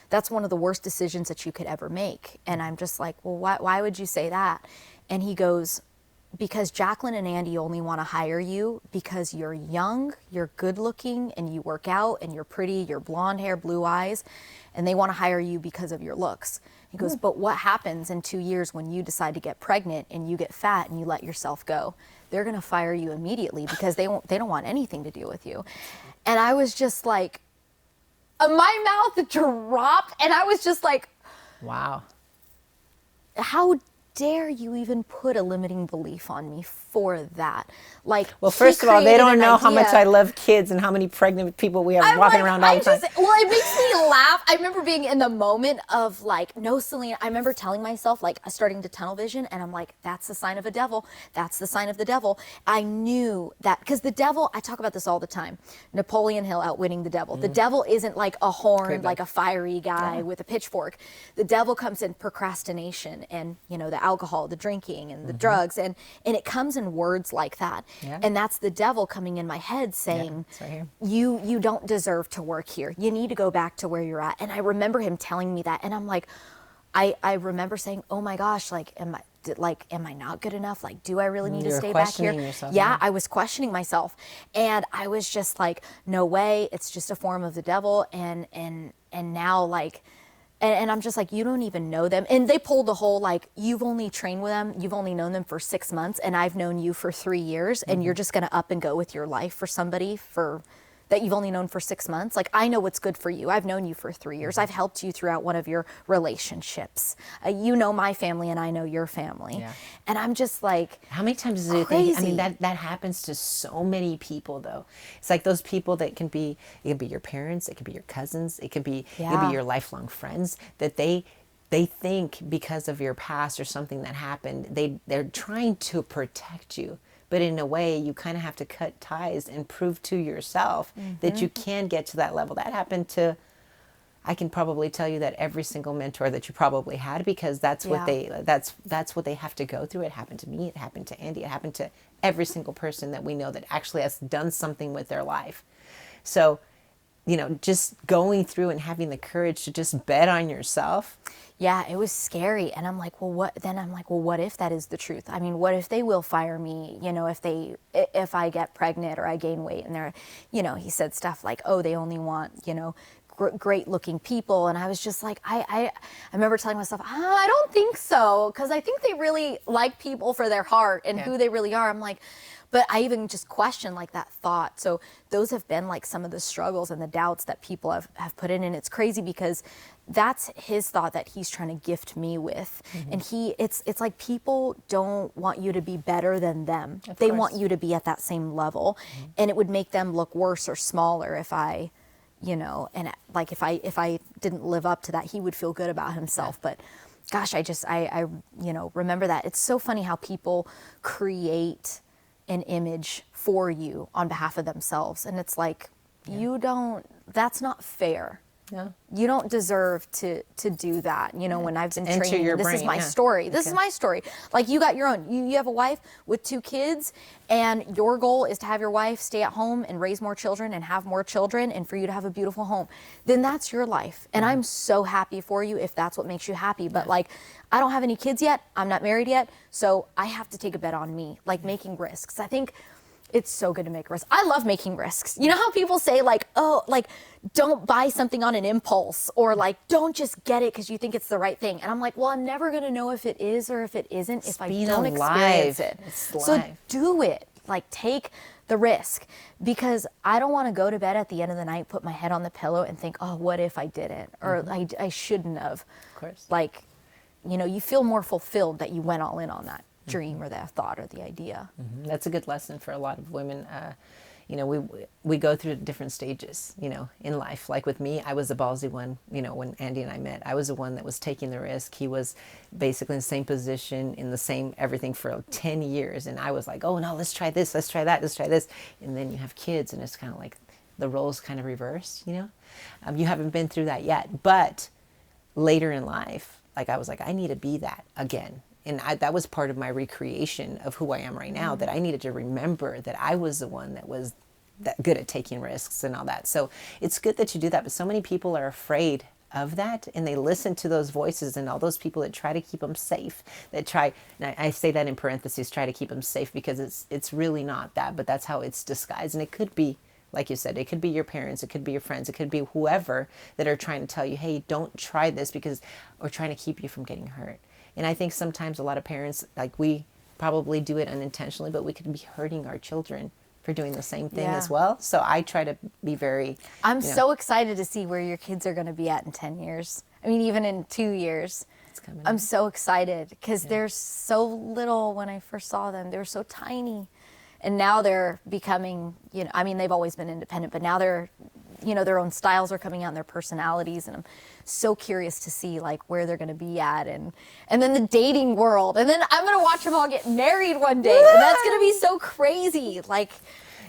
that's one of the worst decisions that you could ever make. And I'm just like, well, why would you say that? And he goes, because Jacqueline and Andy only want to hire you because you're young, you're good looking, and you work out, and you're pretty, you're blonde hair, blue eyes, and they want to hire you because of your looks. He goes, but what happens in 2 years when you decide to get pregnant and you get fat and you let yourself go? They're going to fire you immediately because they don't want anything to do with you. And I was just like, my mouth dropped, and I was just like, wow. How dare you even put a limiting belief on me for that? Like, Well, he first of all, they created don't an know how much idea. I love kids and how many pregnant people we have I'm walking like, around all the time. well, it makes me laugh. I remember being in the moment of like, no, Celina. I remember telling myself, like, starting to tunnel vision, and I'm like, that's the sign of a devil. That's the sign of the devil. I knew that because the devil, I talk about this all the time. Napoleon Hill outwitting the devil. The devil isn't like a horned, like a fiery guy with a pitchfork. The devil comes in procrastination and, you know, the alcohol, the drinking, and the drugs, and it comes in words like that. Yeah. And that's the devil coming in my head saying, it's right here. you don't deserve to work here. You need to go back to where you're at. And I remember him telling me that, and I'm like, I remember saying, oh my gosh, like, am I not good enough? Like, do I really need to You're stay back here? questioning yourself, Yeah, yeah. I was questioning myself, and I was just like, no way, it's just a form of the devil. And now, like, and I'm just like, you don't even know them. And they pulled the whole, like, you've only trained with them, you've only known them for 6 months, and I've known you for 3 years, and you're just gonna up and go with your life for somebody that you've only known for 6 months. Like, I know what's good for you. I've known you for 3 years. I've helped you throughout one of your relationships. You know my family, and I know your family. Yeah. And I'm just like, How many times do you think? I mean, that happens to so many people, though. It's like those people that it can be your parents, it could be your cousins, it could be Yeah. your lifelong friends that they think because of your past or something that happened, they're trying to protect you. But in a way, you kind of have to cut ties and prove to yourself that you can get to that level. That happened to, I can probably tell you that every single mentor that you probably had, because that's what Yeah. that's what they have to go through. It happened to me. It happened to Andy. It happened to every single person that we know that actually has done something with their life. So, you know, just going through and having the courage to just bet on yourself. yeah, it was scary. And I'm like, well, what? Then I'm like, well, what if that is the truth? I mean, what if they will fire me? You know, if I get pregnant or I gain weight, and they're, you know, he said stuff like, oh, they only want, you know, great looking people. And I was just like, I remember telling myself, I don't think so. Cause I think they really like people for their heart and who they really are. I'm like, but I even just question like that thought. So those have been like some of the struggles and the doubts that people have put in. And it's crazy because that's his thought that he's trying to gift me with. And it's like people don't want you to be better than them. They want you to be at that same level. And it would make them look worse or smaller if I, you know, and like if I didn't live up to that, he would feel good about himself. But gosh, I you know, remember that. It's so funny how people create an image for you on behalf of themselves. And it's like, that's not fair. Yeah. You don't deserve to do that. You know, when I've been enter training, your this is brain, my yeah. story. This is my story. Like, you got your own. You have a wife with 2 kids, and your goal is to have your wife stay at home and raise more children and have more children and for you to have a beautiful home. Then that's your life. And I'm so happy for you if that's what makes you happy. But like, I don't have any kids yet. I'm not married yet. So I have to take a bet on me, like making risks. I think it's so good to make risks. I love making risks. You know how people say like, oh, like, don't buy something on an impulse, or like, don't just get it because you think it's the right thing. And I'm like, well, I'm never going to know if it is or if it isn't if I don't experience it. So do it. Like, take the risk, because I don't want to go to bed at the end of the night, put my head on the pillow and think, oh, what if I didn't? Or I shouldn't have. Of course. Like, you know, you feel more fulfilled that you went all in on that dream or that thought or the idea. That's a good lesson for a lot of women. You know, we go through different stages, you know, in life. Like with me, I was the ballsy one, you know, when Andy and I met. I was the one that was taking the risk. He was basically in the same position, in the same everything for 10 years. And I was like, oh, no, let's try this, let's try that, let's try this. And then you have kids, and it's kind of like the roles kind of reverse, you know. You haven't been through that yet. But later in life, like, I was like, I need to be that again. And that was part of my recreation of who I am right now, that I needed to remember that I was the one that was that good at taking risks and all that. So it's good that you do that. But so many people are afraid of that, and they listen to those voices and all those people that try to keep them safe, that try, and I say that in parentheses, try to keep them safe, because it's really not that, but that's how it's disguised. And it could be, like you said, it could be your parents, it could be your friends, it could be whoever that are trying to tell you, hey, don't try this, because, or trying to keep you from getting hurt. And I think sometimes a lot of parents, like, we probably do it unintentionally, but we could be hurting our children for doing the same thing as well. So I try to be very... I'm so excited to see where your kids are going to be at in 10 years. I mean, even in 2 years. coming. I'm so excited because they're so little. When I first saw them, they were so tiny. And now they're becoming, I mean, they've always been independent, but now they're, their own styles are coming out and their personalities. And I'm so curious to see like where they're going to be at and then the dating world. And then I'm going to watch them all get married one day. And that's going to be so crazy. Like,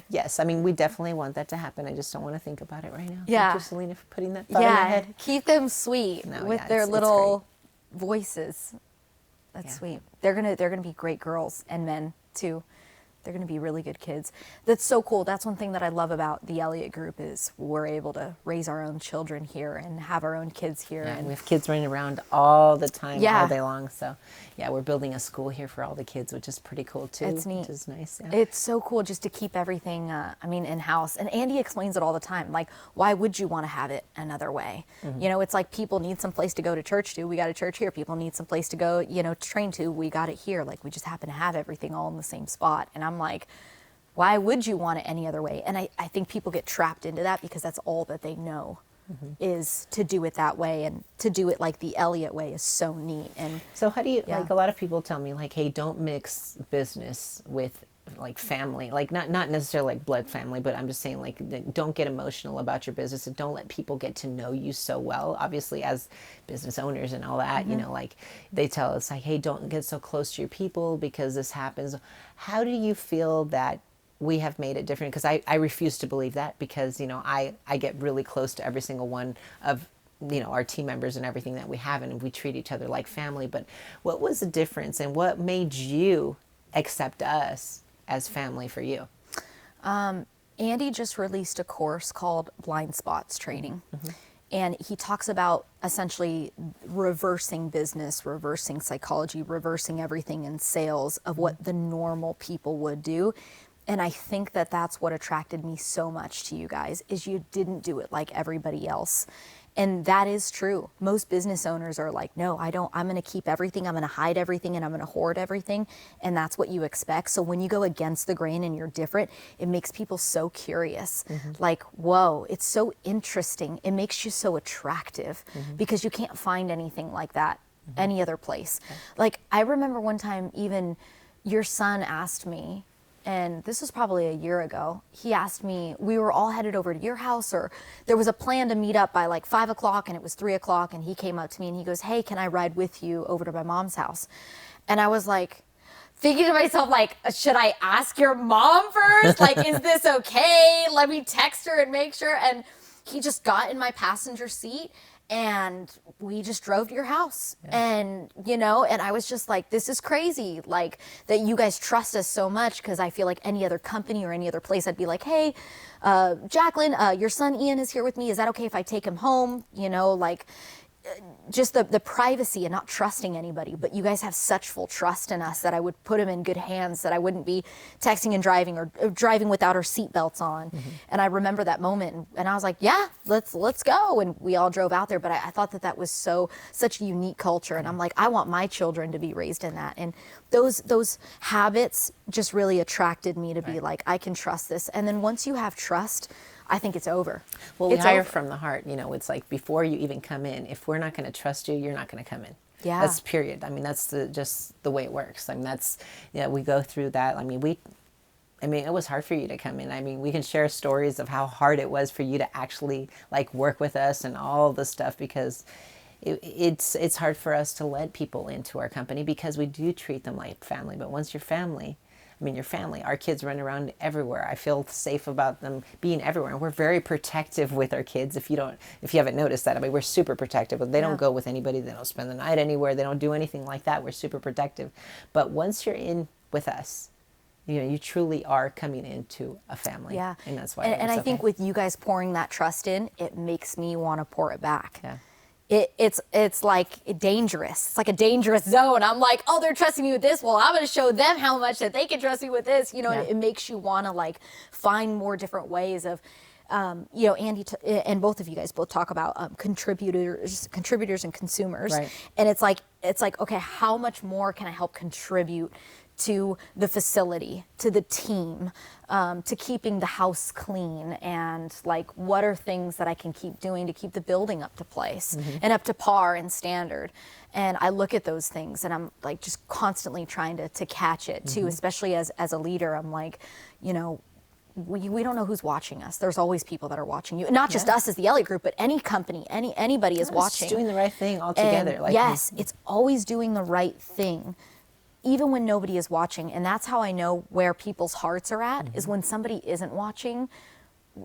yes, I mean, we definitely want that to happen. I just don't want to think about it right now. Yeah. Thank you, Celina, for putting that thought in my head. Keep them sweet with their little voices. That's sweet. They're gonna be great girls and men too. They're going to be really good kids. That's so cool. That's one thing that I love about the Elliott Group is we're able to raise our own children here and have our own kids here. Yeah, and we have kids running around all the time, Yeah. all day long. So, yeah, we're building a school here for all the kids, which is pretty cool too. It's neat. Which is nice. Yeah. It's so cool just to keep everything, in-house. And Andy explains it all the time. Like, why would you want to have it another way? It's like people need some place to go to church to. We got a church here. People need some place to go, to train to. We got it here. Like, we just happen to have everything all in the same spot. And I'm like, why would you want it any other way? And I think people get trapped into that because that's all that they know is to do it that way. And to do it like the Elliott way is so neat. And so how do you, like a lot of people tell me like, hey, don't mix business with like family, like not necessarily like blood family, but I'm just saying like, don't get emotional about your business and don't let people get to know you so well, obviously as business owners and all that, like they tell us like, hey, don't get so close to your people because this happens. How do you feel that we have made it different? Because I refuse to believe that because, I get really close to every single one of, our team members and everything that we have, and we treat each other like family. But what was the difference and what made you accept us as family for you? Andy just released a course called Blind Spots Training. And he talks about essentially reversing business, reversing psychology, reversing everything in sales of what the normal people would do. And I think that that's what attracted me so much to you guys is you didn't do it like everybody else. And that is true. Most business owners are like, no, I don't, I'm going to keep everything. I'm going to hide everything and I'm going to hoard everything. And that's what you expect. So when you go against the grain and you're different, it makes people so curious. Like, whoa, it's so interesting. It makes you so attractive because you can't find anything like that any other place. Like, I remember one time even your son asked me, and this was probably a year ago, he asked me, we were all headed over to your house, or there was a plan to meet up by like 5 o'clock and it was 3 o'clock, and he came up to me and he goes, hey, can I ride with you over to my mom's house? And I was like, thinking to myself, like, should I ask your mom first? Like, is this okay? Let me text her and make sure. And he just got in my passenger seat and we just drove to your house. And, and I was just like, this is crazy. Like, that you guys trust us so much, because I feel like any other company or any other place, I'd be like, hey, Jacqueline, your son Ian is here with me. Is that okay if I take him home? Like, just the privacy and not trusting anybody. But you guys have such full trust in us that I would put him in good hands, that I wouldn't be texting and driving or driving without our seatbelts on. And I remember that moment, and I was like, yeah, let's go. And we all drove out there. But I thought that was such a unique culture. And I'm like, I want my children to be raised in that. And those habits just really attracted me to be like, I can trust this. And then once you have trust, I think it's over. Well, we hire from the heart. It's like before you even come in, if we're not going to trust you, you're not going to come in. Yeah. That's period. I mean, that's just the way it works. I mean, we go through that. I mean, it was hard for you to come in. I mean, we can share stories of how hard it was for you to actually like work with us and all the stuff, because it's hard for us to let people into our company because we do treat them like family. But once you're family, your family, our kids run around everywhere. I feel safe about them being everywhere. And we're very protective with our kids. If you haven't noticed that, we're super protective. They don't go with anybody. They don't spend the night anywhere. They don't do anything like that. We're super protective. But once you're in with us, you truly are coming into a family. Yeah. And that's why. And I think with you guys pouring that trust in, it makes me want to pour it back. Yeah. It's like dangerous. It's like a dangerous zone. I'm like, oh, they're trusting me with this. Well, I'm going to show them how much that they can trust me with this. It makes you want to like find more different ways of, Andy and both of you guys both talk about contributors and consumers. Right. And it's like, okay, how much more can I help contribute to the facility, to the team, to keeping the house clean, and like what are things that I can keep doing to keep the building up to place and up to par and standard. And I look at those things and I'm like just constantly trying to catch it too, especially as a leader. I'm like, you know, we don't know who's watching us. There's always people that are watching you. And not just us as the Elliott Group, but any company, anybody is watching. It's doing the right thing altogether. And yes, it's always doing the right thing, even when nobody is watching. And that's how I know where people's hearts are at, is when somebody isn't watching,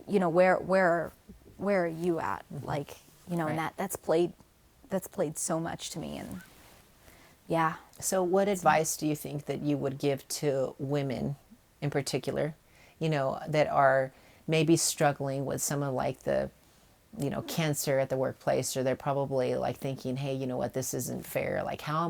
you know, where are you at? Like, you know, and that's played so much to me. And yeah. So what advice do you think that you would give to women in particular, you know, that are maybe struggling with some of like the, you know, cancer at the workplace, or they're probably like thinking, hey, you know what, this isn't fair. Like, how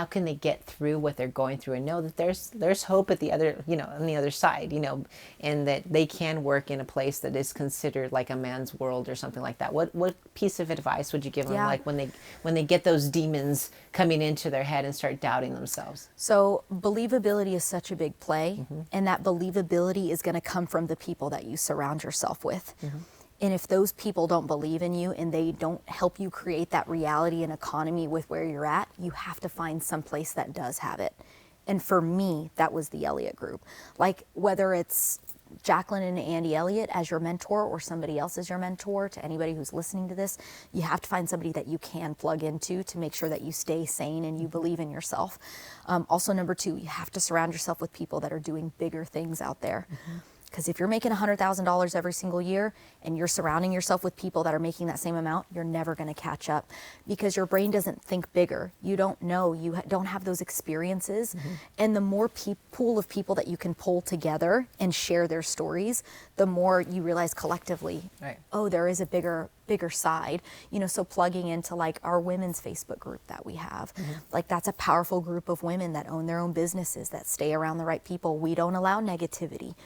can they get through what they're going through and know that there's hope at the other, you know, on the other side, you know, and that they can work in a place that is considered like a man's world or something like that? What piece of advice would you give them, like when they get those demons coming into their head and start doubting themselves? So believability is such a big play, and that believability is going to come from the people that you surround yourself with. And if those people don't believe in you and they don't help you create that reality and economy with where you're at, you have to find some place that does have it. And for me, that was the Elliott Group. Like, whether it's Jacqueline and Andy Elliott as your mentor or somebody else as your mentor, to anybody who's listening to this, you have to find somebody that you can plug into to make sure that you stay sane and you believe in yourself. Also, number 2, you have to surround yourself with people that are doing bigger things out there. Because if you're making $100,000 every single year and you're surrounding yourself with people that are making that same amount, you're never going to catch up, because your brain doesn't think bigger. You don't know. You don't have those experiences. And the more pool of people that you can pull together and share their stories, the more you realize collectively, oh, there is a bigger side, you know. So plugging into like our women's Facebook group that we have, like that's a powerful group of women that own their own businesses, that stay around the right people. We don't allow negativity.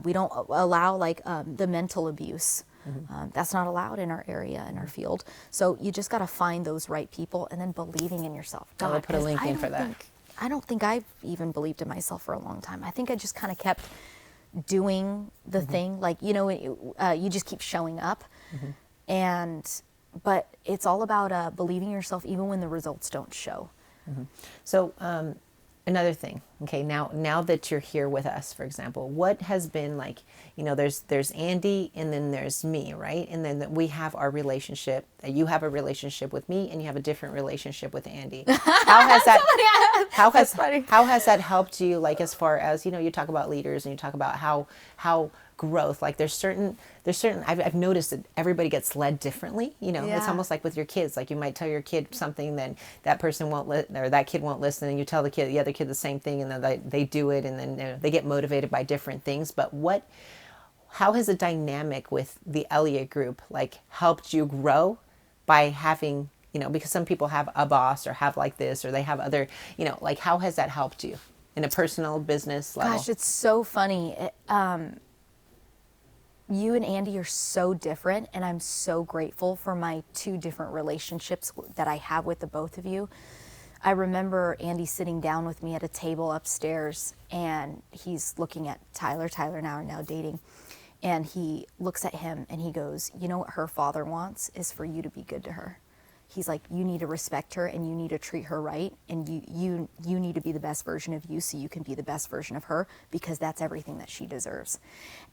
We don't allow like the mental abuse. That's not allowed in our area, in our field. So you just got to find those right people and then believing in yourself. God, I'll put a link in for that. I don't think I've even believed in myself for a long time. I think I just kind of kept doing the thing. Like, you know, you just keep showing up. But it's all about believing in yourself even when the results don't show. So another thing, okay, now that you're here with us, for example, what has been like, you know, there's Andy and then there's me, right? And then we have our relationship. You have a relationship with me and you have a different relationship with Andy. How has that how has that helped you, like, as far as, you know, you talk about leaders and you talk about how growth, like there's certain I've noticed that everybody gets led differently, you know. It's almost like with your kids, like you might tell your kid something, then that person won't listen, or that kid won't listen, and you tell the other kid the same thing, and then they do it, and then, you know, they get motivated by different things. But how has the dynamic with the Elliott Group like helped you grow by having, you know, because some people have a boss or have like this, or they have other, you know, like how has that helped you in a personal business level? Gosh, it's so funny. You and Andy are so different, and I'm so grateful for my 2 different relationships that I have with the both of you. I remember Andy sitting down with me at a table upstairs, and he's looking at Tyler and I are now dating, and he looks at him and he goes, you know what her father wants is for you to be good to her. He's like, you need to respect her and you need to treat her right, and you need to be the best version of you so you can be the best version of her, because that's everything that she deserves.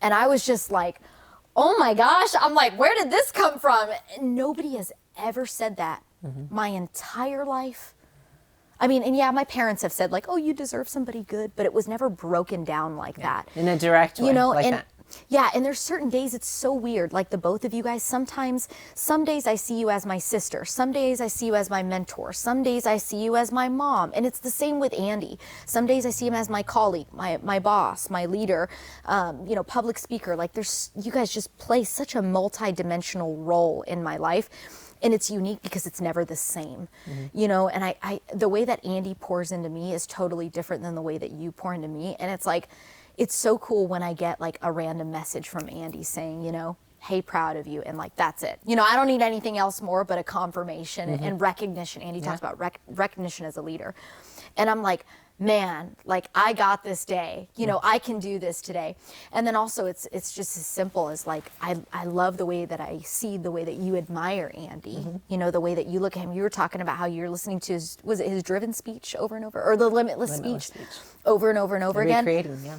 And I was just like, oh my gosh, I'm like, where did this come from? And nobody has ever said that my entire life. I mean, and yeah, my parents have said like, oh, you deserve somebody good, but it was never broken down like that. In a direct way, you know, like and that. Yeah, and there's certain days it's so weird, like the both of you guys. Sometimes, some days I see you as my sister. Some days I see you as my mentor. Some days I see you as my mom. And it's the same with Andy. Some days I see him as my colleague, my boss, my leader, you know, public speaker. Like you guys just play such a multi-dimensional role in my life. And it's unique because it's never the same, you know, and the way that Andy pours into me is totally different than the way that you pour into me. And it's like, it's so cool when I get like a random message from Andy saying, you know, hey, proud of you. And like, that's it. You know, I don't need anything else more but a confirmation and recognition. Andy talks about recognition as a leader. And I'm like, man, like I got this day, you know, I can do this today. And then also it's just as simple as like, I love the way that I see the way that you admire Andy, you know, the way that you look at him. You were talking about how you're listening to his, was it his driven speech over and over, or the limitless speech over and over and over again? Recreating, yeah.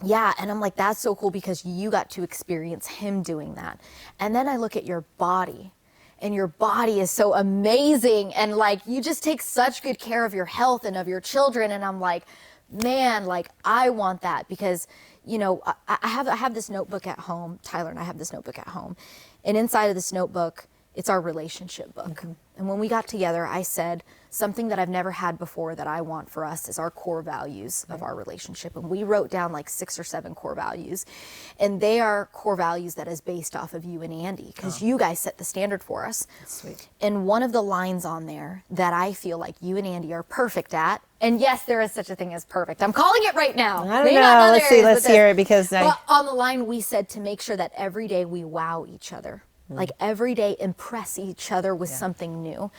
Yeah, and I'm like, that's so cool because you got to experience him doing that. And then I look at your body, and your body is so amazing, and like you just take such good care of your health and of your children. And I'm like, man, like I want that because, you know, I have this notebook at home. Tyler and I have this notebook at home, and inside of this notebook, it's our relationship book. And when we got together, I said something that I've never had before that I want for us is our core values of our relationship. And we wrote down like 6 or 7 core values. And they are core values that is based off of you and Andy, because you guys set the standard for us. That's sweet. And one of the lines on there that I feel like you and Andy are perfect at, and yes, there is such a thing as perfect. I'm calling it right now. I don't know. Let's see. Let's hear it because but on the line, we said to make sure that every day we wow each other. Like every day impress each other with something new.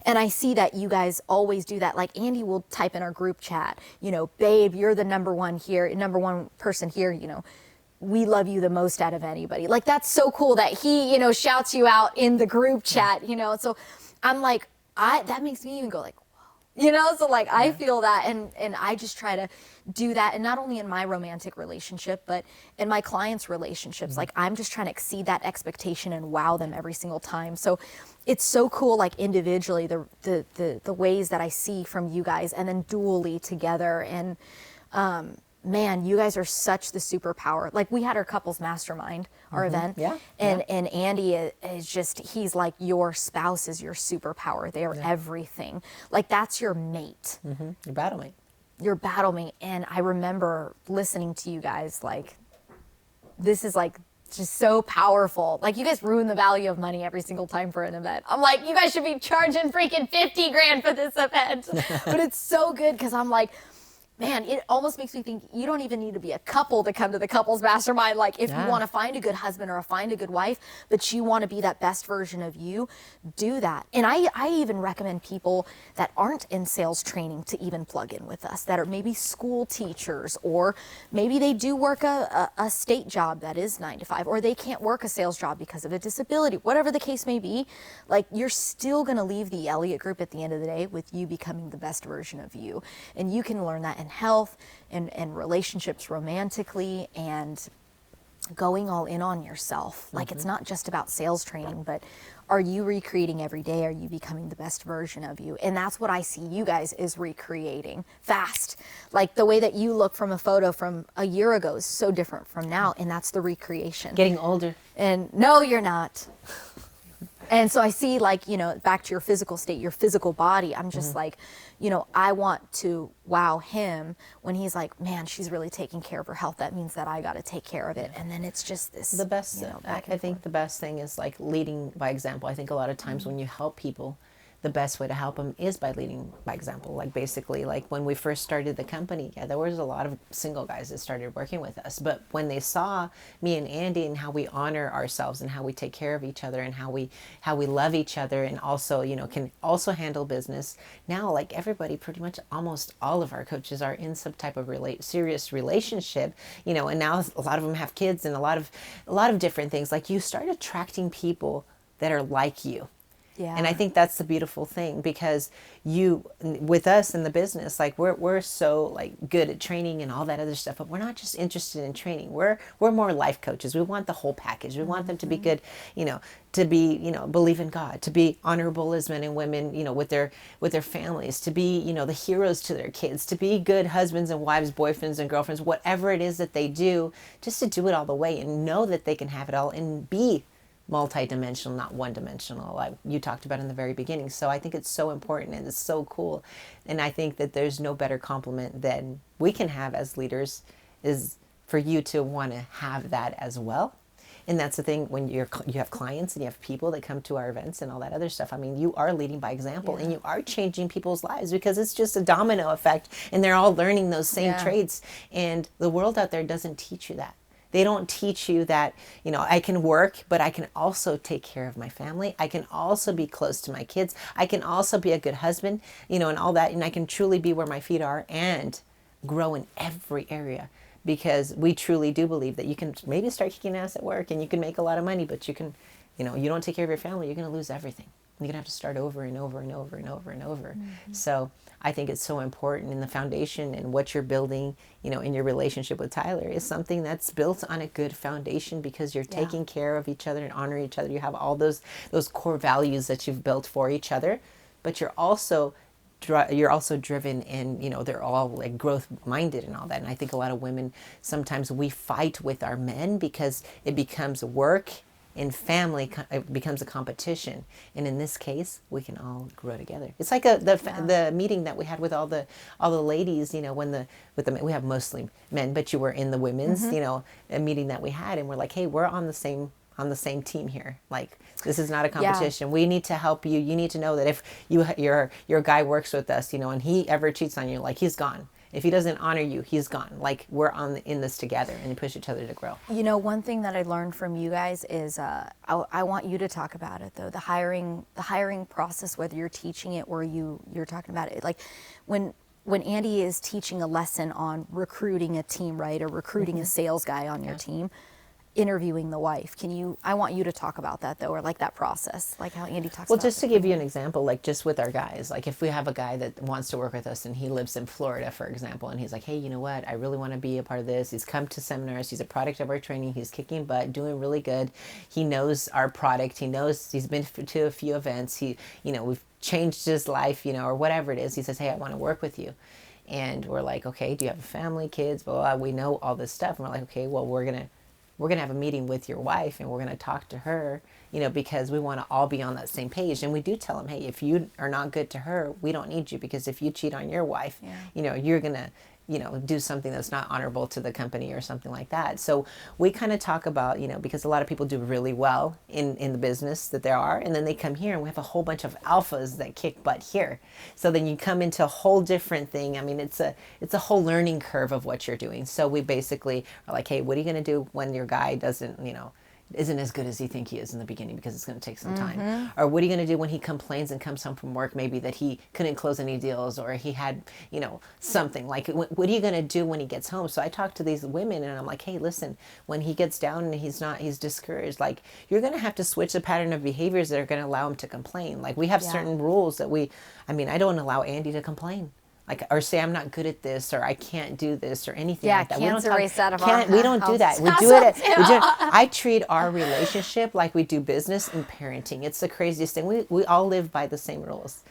And I see that you guys always do that. Like Andy will type in our group chat, you know, babe, you're the number one person here, you know, we love you the most out of anybody. Like that's so cool that he, you know, shouts you out in the group chat, you know. So I'm like, that makes me even go like, you know, so like I feel that, and I just try to do that, and not only in my romantic relationship, but in my clients' relationships. Like I'm just trying to exceed that expectation and wow them every single time. So it's so cool, like individually, the ways that I see from you guys, and then dually together. And man, you guys are such the superpower. Like we had our couples mastermind, our event, and Andy is just, he's like, your spouse is your superpower. They are everything. Like that's your mate. Your battle mate. Your battle mate. And I remember listening to you guys, like, this is like just so powerful. Like you guys ruin the value of money every single time for an event. I'm like, you guys should be charging freaking 50 grand for this event. But it's so good because I'm like, man, it almost makes me think you don't even need to be a couple to come to the couples mastermind. Like if you want to find a good husband or find a good wife, but you want to be that best version of you, do that. And I even recommend people that aren't in sales training to even plug in with us, that are maybe school teachers, or maybe they do work a state job that is 9 to 5, or they can't work a sales job because of a disability, whatever the case may be. Like you're still going to leave the Elliott Group at the end of the day with you becoming the best version of you. And you can learn that in health and relationships romantically, and going all in on yourself. Like it's not just about sales training, but are you recreating every day? Are you becoming the best version of you? And that's what I see you guys is recreating fast. Like the way that you look from a photo from a year ago is so different from now, and that's the recreation. Getting older. And no, you're not. And so I see, like, you know, back to your physical state, your physical body, I'm just like, you know, I want to wow him when he's like, man, she's really taking care of her health. That means that I got to take care of it. And then it's just this. The best, you know, I think the best thing is like leading by example. I think a lot of times when you help people, the best way to help them is by leading by example. Like basically, like when we first started the company, there was a lot of single guys that started working with us. But when they saw me and Andy and how we honor ourselves and how we take care of each other and how we love each other, and also, you know, can also handle business. Now, like everybody, pretty much almost all of our coaches are in some type of serious relationship, you know, and now a lot of them have kids and a lot of different things. Like you start attracting people that are like you. Yeah. And I think that's the beautiful thing, because you, with us in the business, like we're so like good at training and all that other stuff, but we're not just interested in training. We're more life coaches. We want the whole package. We want them to be good, you know, to be, you know, believe in God, to be honorable as men and women, you know, with their families, to be, you know, the heroes to their kids, to be good husbands and wives, boyfriends and girlfriends, whatever it is that they do, just to do it all the way and know that they can have it all and be multi-dimensional, not one-dimensional, like you talked about in the very beginning. So I think it's so important and it's so cool. And I think that there's no better compliment than we can have as leaders is for you to want to have that as well. And that's the thing, when you have clients and you have people that come to our events and all that other stuff. I mean, you are leading by example, and you are changing people's lives, because it's just a domino effect and they're all learning those same traits. And the world out there doesn't teach you that. They don't teach you that, I can work, but I can also take care of my family. I can also be close to my kids. I can also be a good husband, and all that. And I can truly be where my feet are and grow in every area, because we truly do believe that you can maybe start kicking ass at work and you can make a lot of money, but you can, you don't take care of your family, you're going to lose everything. You're going to have to start over and over and over and over and over. So I think it's so important in the foundation, and what you're building, in your relationship with Tyler is something that's built on a good foundation, because you're taking care of each other and honoring each other. You have all those core values that you've built for each other, but you're also driven, and they're all like growth minded and all that. And I think a lot of women, sometimes we fight with our men because it becomes work, in family it becomes a competition, and in this case we can all grow together. It's like the meeting that we had with all the ladies, when we have mostly men, but you were in the women's a meeting that we had, and we're like, hey, we're on the same team here. Like, this is not a competition. We need to help you. You need to know that if your guy works with us, and he ever cheats on you, like, he's gone. If he doesn't honor you, he's gone. Like, we're in this together, and you push each other to grow. One thing that I learned from you guys is I want you to talk about it, though. The hiring process, whether you're teaching it or you're talking about it. Like, when Andy is teaching a lesson on recruiting a team, right, or recruiting a sales guy on your team, interviewing the wife. I want you to talk about that, though, or like that process, like how Andy talks about it. Well, just to give you an example, like just with our guys, like if we have a guy that wants to work with us and he lives in Florida, for example, and he's like, hey, you know what? I really want to be a part of this. He's come to seminars. He's a product of our training. He's kicking butt, doing really good. He knows our product. He knows, he's been to a few events. We've changed his life, or whatever it is. He says, hey, I want to work with you. And we're like, okay, do you have a family, kids, blah, blah, blah. We know all this stuff. And we're like, okay, well, we're going to have a meeting with your wife, and we're going to talk to her, because we want to all be on that same page. And we do tell them, hey, if you are not good to her, we don't need you, because if you cheat on your wife, you're going to, do something that's not honorable to the company or something like that. So we kind of talk about, because a lot of people do really well in the business that there are, and then they come here and we have a whole bunch of alphas that kick butt here. So then you come into a whole different thing. I mean, it's a whole learning curve of what you're doing. So we basically are like, hey, what are you going to do when your guy doesn't, isn't as good as you think he is in the beginning, because it's going to take some time? Or what are you going to do when he complains and comes home from work, maybe that he couldn't close any deals, or he had, something like, what are you going to do when he gets home? So I talk to these women and I'm like, hey, listen, when he gets down and he's discouraged, like, you're going to have to switch the pattern of behaviors that are going to allow him to complain. Like, we have certain rules that I don't allow Andy to complain. Like, or say I'm not good at this, or I can't do this, or anything like that. We don't erase that of we don't do that. We do it. I treat our relationship like we do business and parenting. It's the craziest thing. We all live by the same rules.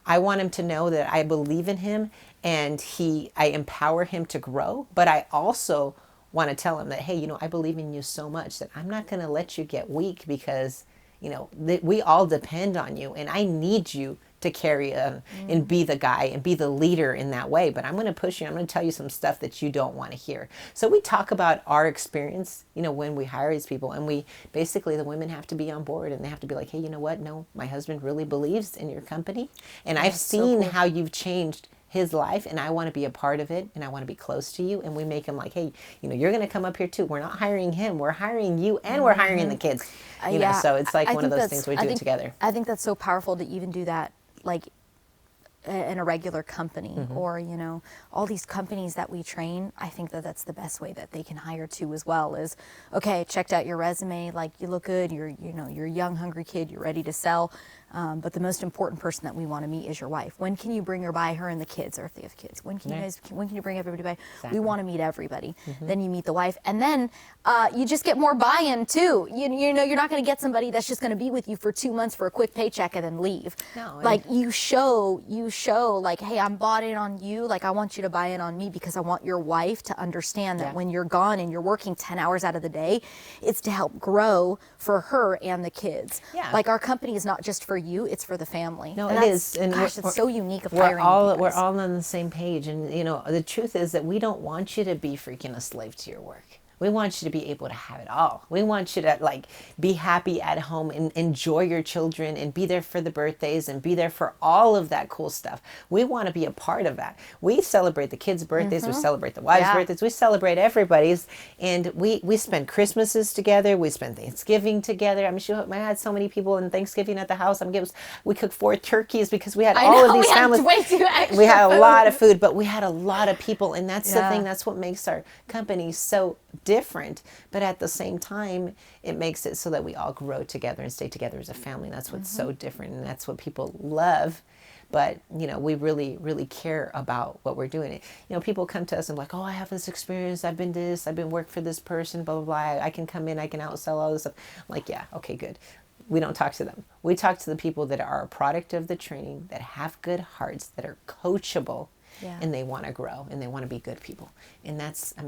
I want him to know that I believe in him, and I empower him to grow. But I also want to tell him that, hey, I believe in you so much that I'm not going to let you get weak, because we all depend on you, and I need you to carry and be the guy and be the leader in that way. But I'm going to push you. I'm going to tell you some stuff that you don't want to hear. So we talk about our experience, when we hire these people, and the women have to be on board, and they have to be like, hey, you know what? No, my husband really believes in your company, and I've seen how you've changed his life, and I want to be a part of it, and I want to be close to you. And we make him like, hey, you're going to come up here too. We're not hiring him. We're hiring you, and we're hiring the kids. So it's like one of those things we do it together. I think that's so powerful to even do that, like, in a regular company, or all these companies that we train. I think that's the best way that they can hire too, as well, is, okay, checked out your resume, like, you look good, you're a young, hungry kid, you're ready to sell. But the most important person that we want to meet is your wife. When can you bring her by, her and the kids, or if they have kids? When can you bring everybody by? Exactly. We want to meet everybody. Then you meet the wife, and then you just get more buy-in too. You're not going to get somebody that's just going to be with you for 2 months for a quick paycheck and then leave. No, like, you show like, hey, I'm bought in on you. Like, I want you to buy in on me, because I want your wife to understand that when you're gone and you're working 10 hours out of the day, it's to help grow for her and the kids. Yeah. Like, our company is not just for you, it's for the family. No, it is. And gosh, it's so unique of hiring. We're all on the same page. And the truth is that we don't want you to be freaking a slave to your work. We want you to be able to have it all. We want you to like be happy at home and enjoy your children and be there for the birthdays and be there for all of that cool stuff. We want to be a part of that. We celebrate the kids' birthdays. We celebrate the wives' birthdays. We celebrate everybody's. And we spend Christmases together. We spend Thanksgiving together. I'm sure I had so many people in Thanksgiving at the house. We cooked 4 turkeys because we had all of these families. We had a lot of food, but we had a lot of people. And that's the thing. That's what makes our company so different, but at the same time it makes it so that we all grow together and stay together as a family. That's what's so different, and that's what people love. But we really care about what we're doing. People come to us and like, oh, I have this experience, I've been work for this person, blah blah blah, I can come in, I can outsell all this stuff. I'm like, yeah, okay, good. We don't talk to them. We talk to the people that are a product of the training, that have good hearts, that are coachable, and they want to grow and they want to be good people. And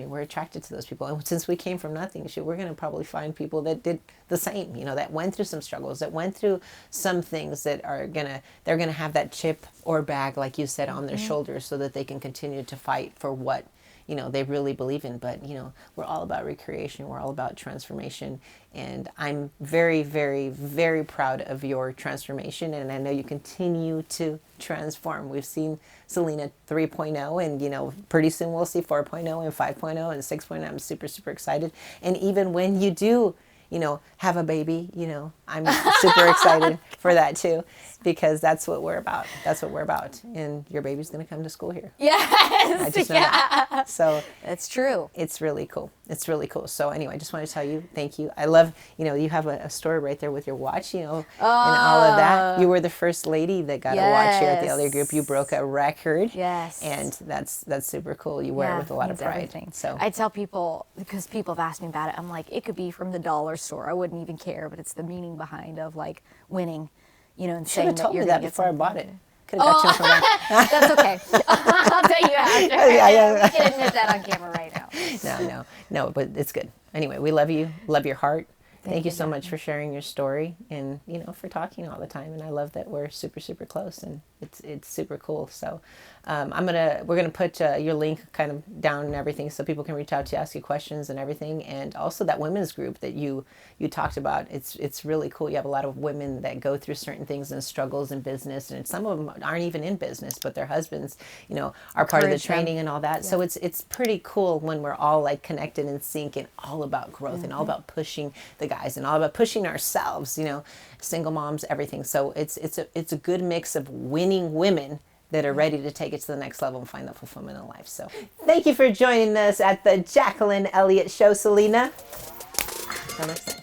we're attracted to those people. And since we came from nothing, we're going to probably find people that did the same, that went through some struggles, that went through some things that they're going to have that chip or bag, like you said, on their shoulders so that they can continue to fight for what they really believe in. But, we're all about recreation. We're all about transformation. And I'm very, very, very proud of your transformation. And I know you continue to transform. We've seen Celina 3.0, and, pretty soon we'll see 4.0 and 5.0 and 6.0. I'm super, super excited. And even when you do, have a baby, I'm super excited for that too, because that's what we're about. That's what we're about. And your baby's going to come to school here. Yes. I just know that. So it's true. It's really cool. It's really cool. So anyway, I just want to tell you, thank you. I love, you have a story right there with your watch, and all of that. You were the first lady that got a watch here at the Elliott Group. You broke a record. Yes. And that's super cool. You wear it with a lot of pride. Everything. So I tell people, because people have asked me about it, I'm like, it could be from the dollar store. I wouldn't even care, but it's the meaning behind of like winning, and saying that you're going to get before I bought it. Good. Could have got you from that. That's okay. I'll tell you after. We can admit that on camera right now. No, but it's good. Anyway, we love you. Love your heart. Thank you so Jacqueline. much for sharing your story and, for talking all the time. And I love that we're super, super close, and it's super cool. So we're going to put your link kind of down and everything so people can reach out to you, ask you questions and everything. And also that women's group that you talked about, it's really cool. You have a lot of women that go through certain things and struggles in business, and some of them aren't even in business, but their husbands, are part of the training and all that. Yeah. So it's pretty cool when we're all like connected in sync and all about growth and all about pushing the guys and all about pushing ourselves, single moms, everything. So it's a good mix of winning women that are ready to take it to the next level and find that fulfillment in life. So thank you for joining us at the Jacqueline Elliott Show, Celina. Until next time.